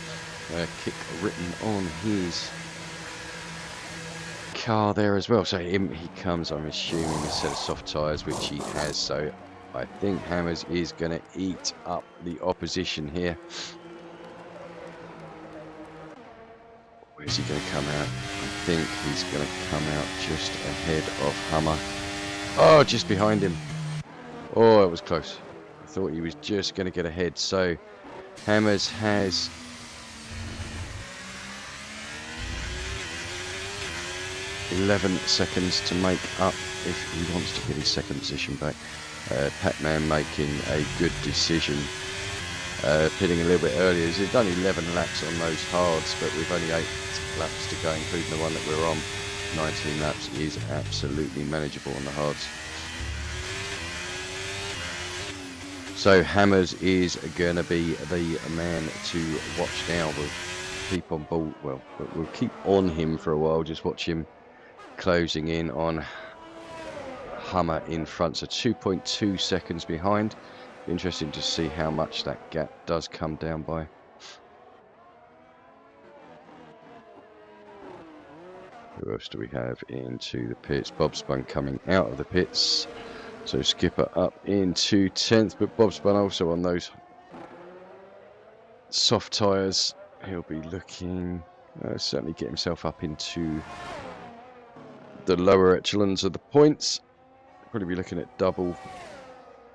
[SPEAKER 1] Kick written on his car there as well. So he comes, I'm assuming, a set of soft tyres, which he has. So I think Hammers is going to eat up the opposition here. Where's he going to come out? I think he's going to come out just ahead of Hummer. Oh, just behind him. Oh, it was close. I thought he was just going to get ahead. So Hammers has .11 seconds to make up if he wants to get his second position back. Pac-Man making a good decision. Pitting a little bit earlier. He's done 11 laps on those hards, but we've only 8 laps to go, including the one that we're on. 19 laps is absolutely manageable on the hards. So Hammers is going to be the man to watch now. We'll keep on ball. Well, we'll keep on him for a while. Just watch him closing in on Hummer in front. So 2.2 seconds behind. Interesting to see how much that gap does come down by. Who else do we have into the pits? Bob Spun coming out of the pits. So Skipper up into 10th, but Bob Spun also on those soft tyres. He'll be looking, certainly get himself up into the lower echelons of the points. Probably be looking at double,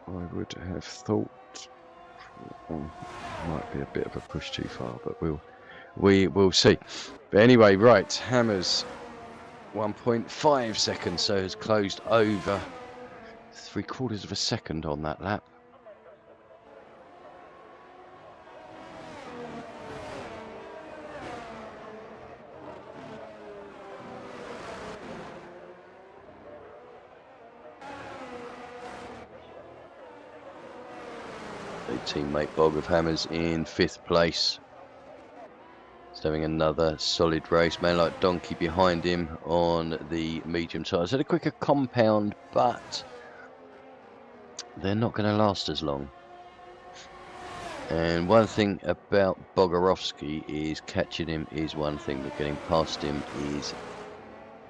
[SPEAKER 1] I would have thought. Might be a bit of a push too far, but we will see. But anyway, right, Hammers 1.5 seconds, so has closed over 3/4 of a second on that lap. The teammate Bog of Hammers in 5th place. He's having another solid race. Man like Donkey behind him on the medium tyres. Had a quicker compound, but they're not going to last as long. And one thing about Bogorovsky is catching him is one thing, but getting past him is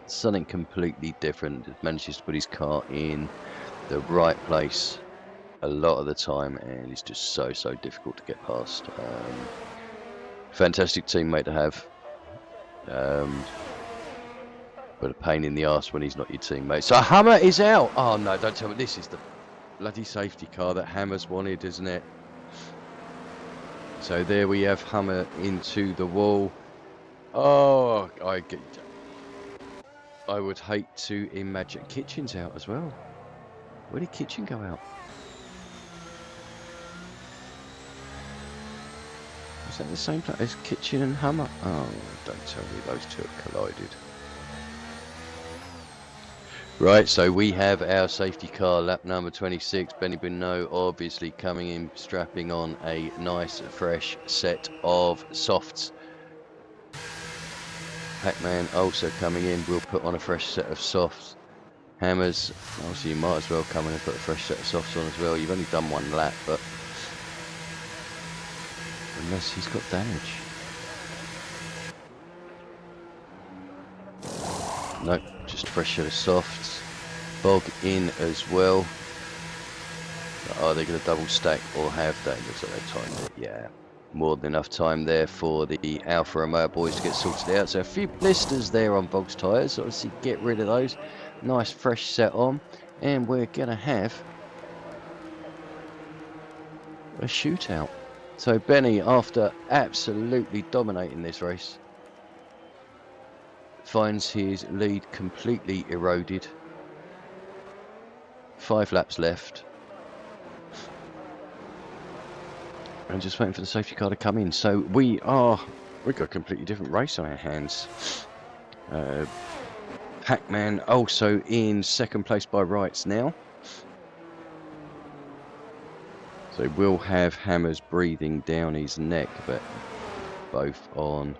[SPEAKER 1] something completely different. He manages to put his car in the right place a lot of the time, and it's just so difficult to get past. Fantastic teammate to have, but a pain in the arse when he's not your teammate. So Hammer is out. Oh no, don't tell me this is the bloody safety car that Hammer's wanted, isn't it? So there we have Hammer into the wall. Oh, I would hate to imagine Kitchen's out as well. Where did Kitchen go out? Is that the same place as Kitchen and Hammer? Oh, don't tell me those two have collided. Right, so we have our safety car, lap number 26. Benny Bonneau obviously coming in, strapping on a nice, fresh set of softs. Pac-Man also coming in, will put on a fresh set of softs. Hammers, obviously you might as well come in and put a fresh set of softs on as well. You've only done one lap, but unless he's got damage. Nope, just a fresh set of softs. Bog in as well. Are they going to double stack or have they? Looks like they've timed it. Yeah, more than enough time there for the Alfa Romeo boys to get sorted out. So a few blisters there on Bog's tyres. Obviously get rid of those. Nice fresh set on. And we're going to have a shootout. So Benny, after absolutely dominating this race, finds his lead completely eroded. 5 laps left. And just waiting for the safety car to come in. So we've got a completely different race on our hands. Pac-Man also in second place by rights now. So we'll have Hammers breathing down his neck, but both on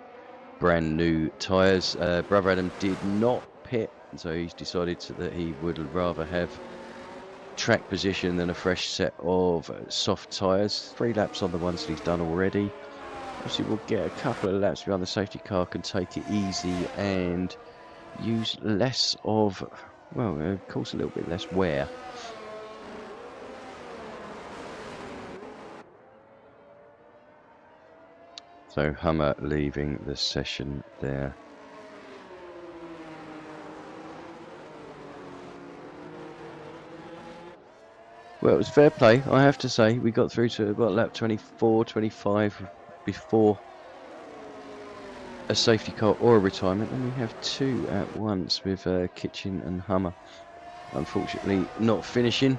[SPEAKER 1] brand new tyres. Brother Adam did not pit, so he's decided that he would rather have track position than a fresh set of soft tyres. 3 laps on the ones that he's done already. Obviously we'll get a couple of laps behind the safety car, can take it easy and use less of, well, of course a little bit less wear. So Hummer leaving the session there. Well, it was fair play, I have to say. We got through to about lap 24, 25 before a safety car or a retirement, and we have 2 at once with Kitchen and Hummer. Unfortunately, not finishing.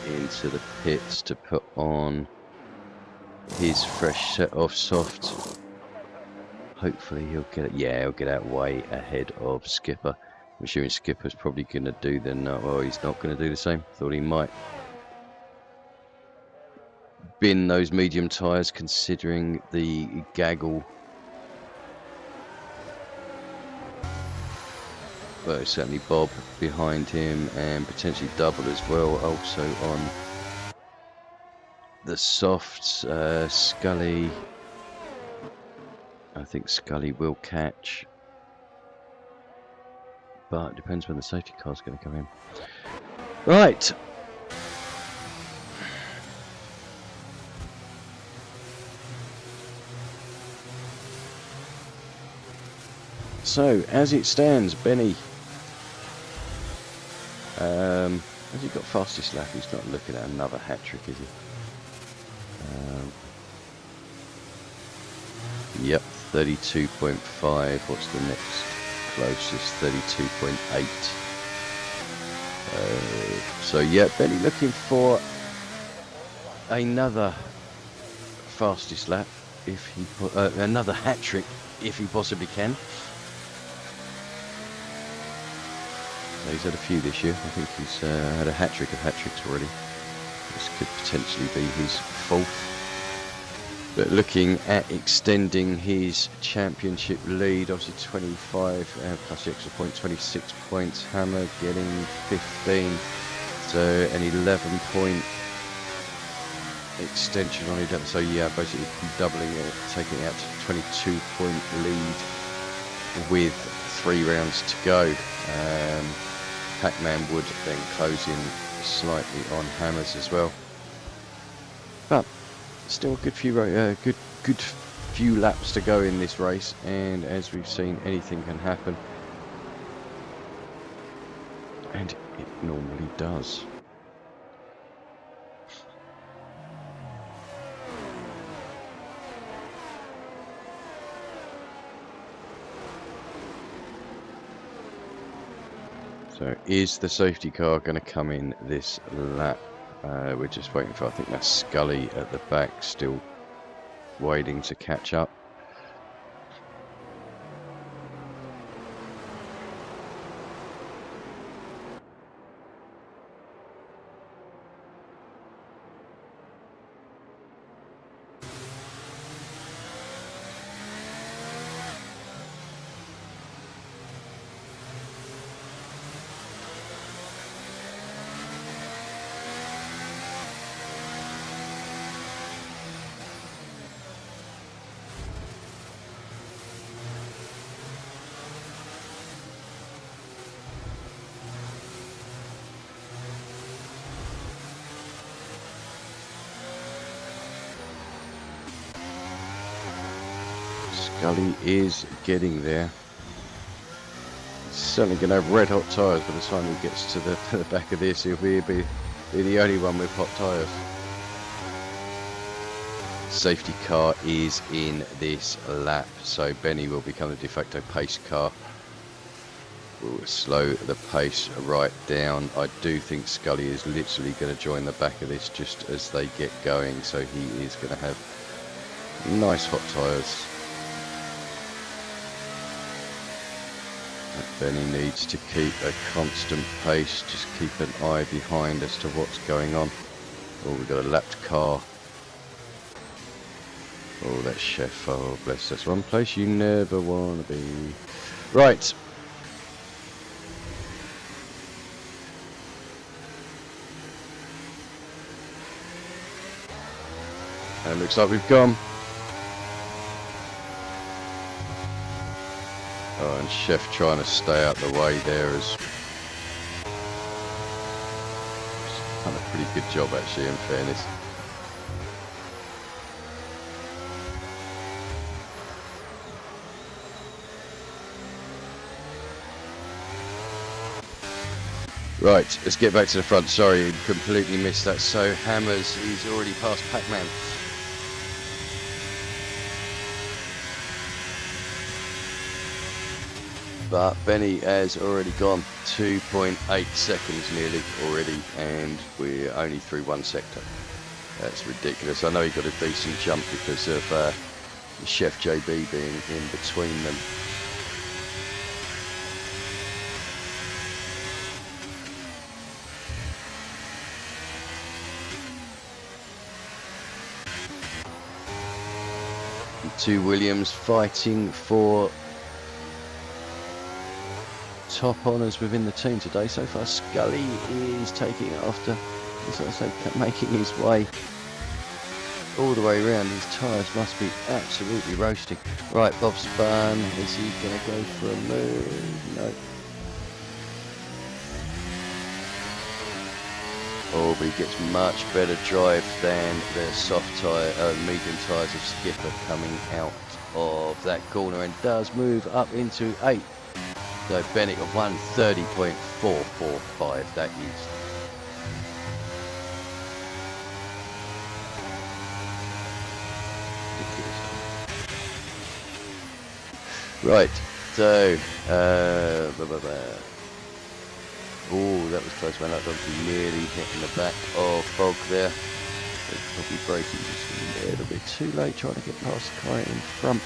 [SPEAKER 1] Into the pits to put on his fresh set of soft. Hopefully he'll get it. Yeah, he'll get out way ahead of Skipper. I'm assuming Skipper's probably going to do the no. Well, he's not going to do the same. Thought he might bin those medium tyres, considering the gaggle. Well, certainly Bob behind him and potentially double as well. Also on the softs, Scully. I think Scully will catch, but it depends when the safety car's going to come in. Right. So as it stands, Benny. Has he got fastest lap? He's not looking at another hat trick, is he? Yep, 32.5. What's the next closest? 32.8. So yeah, Benny looking for another fastest lap if he another hat trick if he possibly can. He's had a few this year. I think he's had a hat trick of hat tricks already. This could potentially be his fourth. But looking at extending his championship lead, obviously 25 plus the extra point, 26 points. Hammer getting 15, so an 11-point extension on it. So yeah, basically doubling it, taking it out to 22-point lead with 3 rounds to go. Pac-Man would then close in slightly on Hammers as well, but still a good few good few laps to go in this race, and as we've seen, anything can happen, and it normally does. So is the safety car going to come in this lap? We're just waiting for, I think that's Scully at the back, still waiting to catch up. Scully is getting there. He's certainly going to have red hot tyres by the time he gets to the back of this. He'll be the only one with hot tyres. Safety car is in this lap, so Benny will become the de facto pace car. We'll slow the pace right down. I do think Scully is literally going to join the back of this just as they get going, so he is going to have nice hot tyres. Benny needs to keep a constant pace, just keep an eye behind as to what's going on. Oh, we've got a lapped car. Oh, that's Chef. Oh, bless. That's one place you never want to be. Right. And it looks like we've gone. Oh, and Chef trying to stay out the way there has done a pretty good job, actually, in fairness. Right, let's get back to the front. Sorry, completely missed that. So Hammers, he's already past Pac-Man. But Benny has already gone 2.8 seconds nearly already, and we're only through one sector. That's ridiculous. I know he got a decent jump because of Chef JB being in between them. Two Williams fighting for top honours within the team today. So far, Scully is taking it after, as I say, making his way all the way around. His tyres must be absolutely roasting. Right, Bob Spahn, is he going to go for a move? No. Oh, but he gets much better drive than the soft tyre, medium tyres of Skipper coming out of that corner, and does move up into 8th. So Bennett of 1:30.445. That is ridiculous. Right, so, oh, that was close, man. That donkey nearly hitting the back of Bog there. Probably braking just a little bit too late, trying to get past the car in front.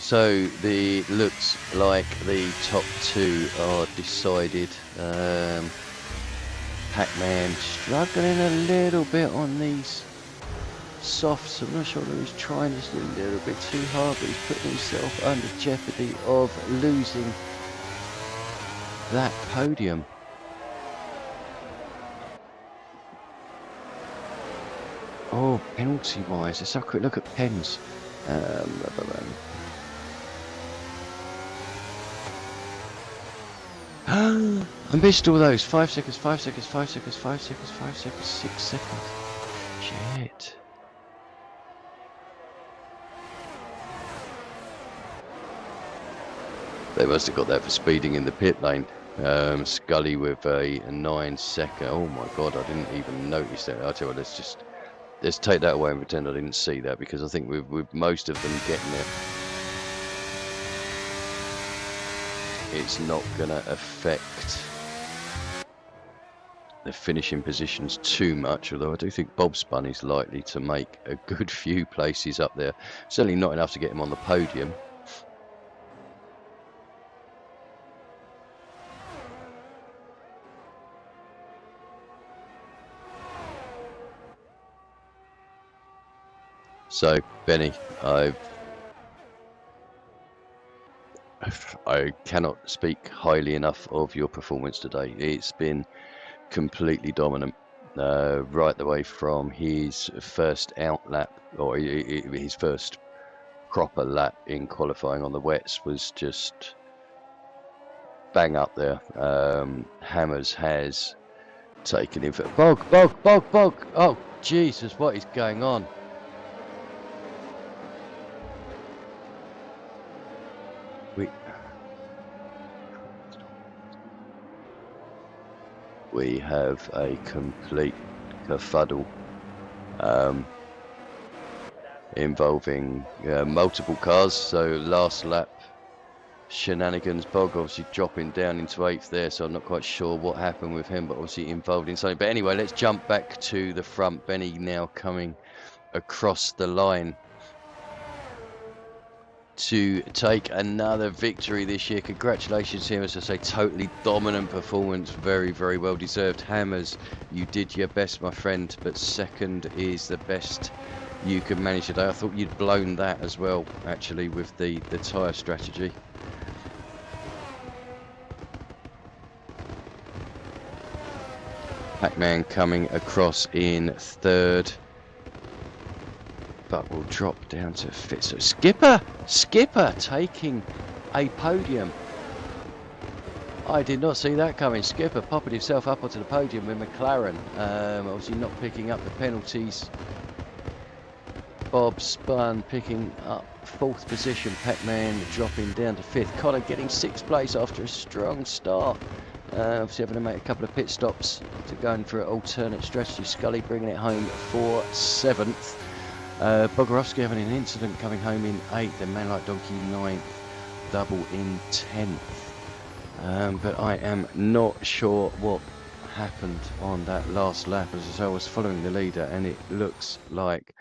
[SPEAKER 1] So the looks like the top two are decided. Pac-Man struggling a little bit on these softs. I'm not sure that he's trying just a little bit too hard, but he's putting himself under jeopardy of losing that podium. Oh, penalty wise, let's have a quick look at pens. I missed all those. 5 seconds, 5 seconds, 5 seconds, 5 seconds, 5 seconds, 6 seconds. Shit. They must have got that for speeding in the pit lane. Scully with a 9 second. Oh my god, I didn't even notice that. I tell you what, let's take that away and pretend I didn't see that, because I think with most of them getting it, it's not gonna affect the finishing positions too much, although I do think Bob Spun is likely to make a good few places up there. Certainly not enough to get him on the podium. So, Benny, I cannot speak highly enough of your performance today. It's been completely dominant, right the way from his first out lap, or his first proper lap in qualifying on the wets was just bang up there. Hammers has taken him for Bog. Oh, Jesus, what is going on? We have a complete kerfuddle involving multiple cars. So last lap shenanigans, Bog obviously dropping down into 8th there, so I'm not quite sure what happened with him, but obviously involved in something. But anyway, let's jump back to the front. Benny now coming across the line to take another victory this year. Congratulations to him. As I say, totally dominant performance, very well deserved. Hammers, you did your best, my friend, but second is the best you could manage today. I thought you'd blown that as well, actually, with the tyre strategy. Pac-Man coming across in third, but will drop down to fifth. So Skipper taking a podium. I did not see that coming. Skipper popping himself up onto the podium with McLaren. Obviously not picking up the penalties. Bob Spun picking up 4th position. Pac-Man dropping down to 5th. Connor getting 6th place after a strong start. Obviously having to make a couple of pit stops to going for an alternate strategy. Scully bringing it home for 7th. Bogorowski having an incident coming home in 8th, and Man Like Donkey 9th, double in 10th. But I am not sure what happened on that last lap, as I was following the leader, and it looks like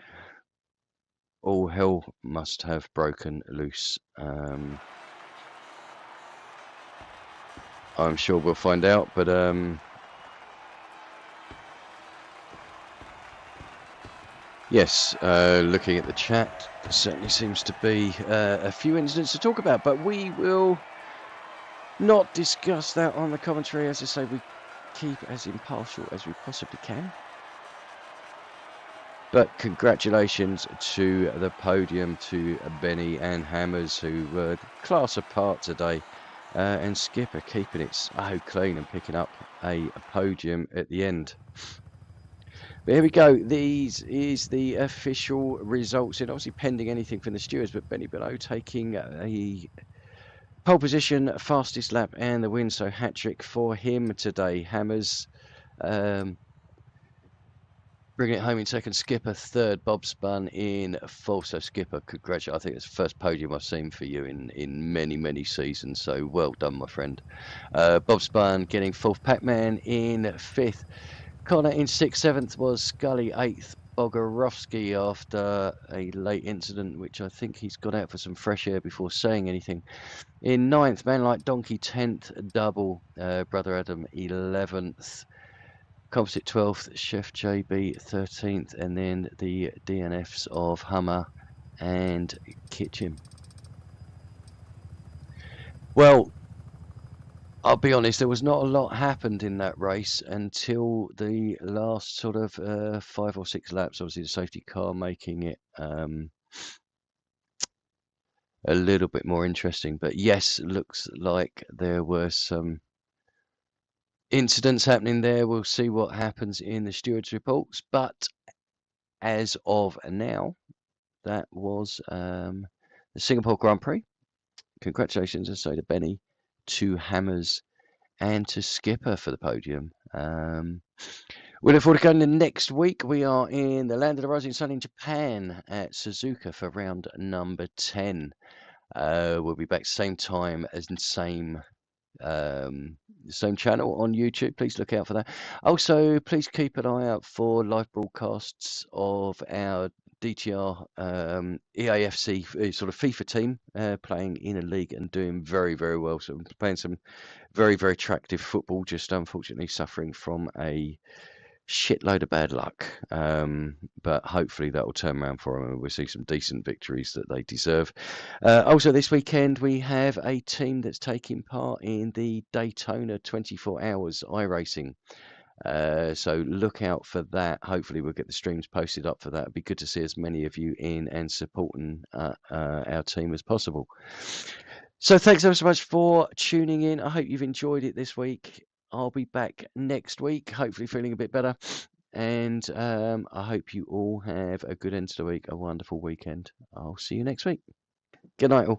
[SPEAKER 1] all hell must have broken loose. I'm sure we'll find out, but yes, looking at the chat, there certainly seems to be a few incidents to talk about, but we will not discuss that on the commentary. As I say, we keep as impartial as we possibly can. But congratulations to the podium, to Benny and Hammers, who were class apart today, and Skipper keeping it so clean and picking up a podium at the end. But here we go. These is the official results, and obviously pending anything from the stewards, but Benny Below taking a pole position, fastest lap and the win, so hat trick for him today. Hammers Bring it home in second. Skipper third. Bob Spun in fourth. So Skipper, congratulations. I think it's the first podium I've seen for you in many seasons. So well done, my friend. Bob Spun getting fourth. Pac-Man in fifth. Connor in sixth. Seventh was Scully. Eighth. Bogarowski after a late incident, which I think he's got out for some fresh air before saying anything. In ninth, Man Like Donkey 10th. Double. Brother Adam 11th. Composite 12th, Chef JB 13th, and then the DNFs of Hummer and Kitchen. Well, I'll be honest, there was not a lot happened in that race until the last sort of 5 or 6 laps. Obviously, the safety car making it a little bit more interesting. But yes, looks like there were some incidents happening there. We'll see what happens in the stewards' reports. But as of now, that was the Singapore Grand Prix. Congratulations, I say to Benny, to Hammers, and to Skipper for the podium. We look forward to going to next week. We are in the land of the rising sun in Japan at Suzuka for round number 10. We'll be back same time as same channel on YouTube. Please look out for that. Also, please keep an eye out for live broadcasts of our DTR EAFC sort of FIFA team playing in a league and doing very well. So playing some very attractive football, just unfortunately suffering from a shitload of bad luck, but hopefully that will turn around for them and we'll see some decent victories that they deserve. Also this weekend we have a team that's taking part in the Daytona 24 hours iRacing, so look out for that. Hopefully we'll get the streams posted up for that. It'd be good to see as many of you in and supporting our team as possible. So thanks ever so much for tuning in. I hope you've enjoyed it this week. I'll be back next week, hopefully feeling a bit better. And I hope you all have a good end to the week, a wonderful weekend. I'll see you next week. Good night, all.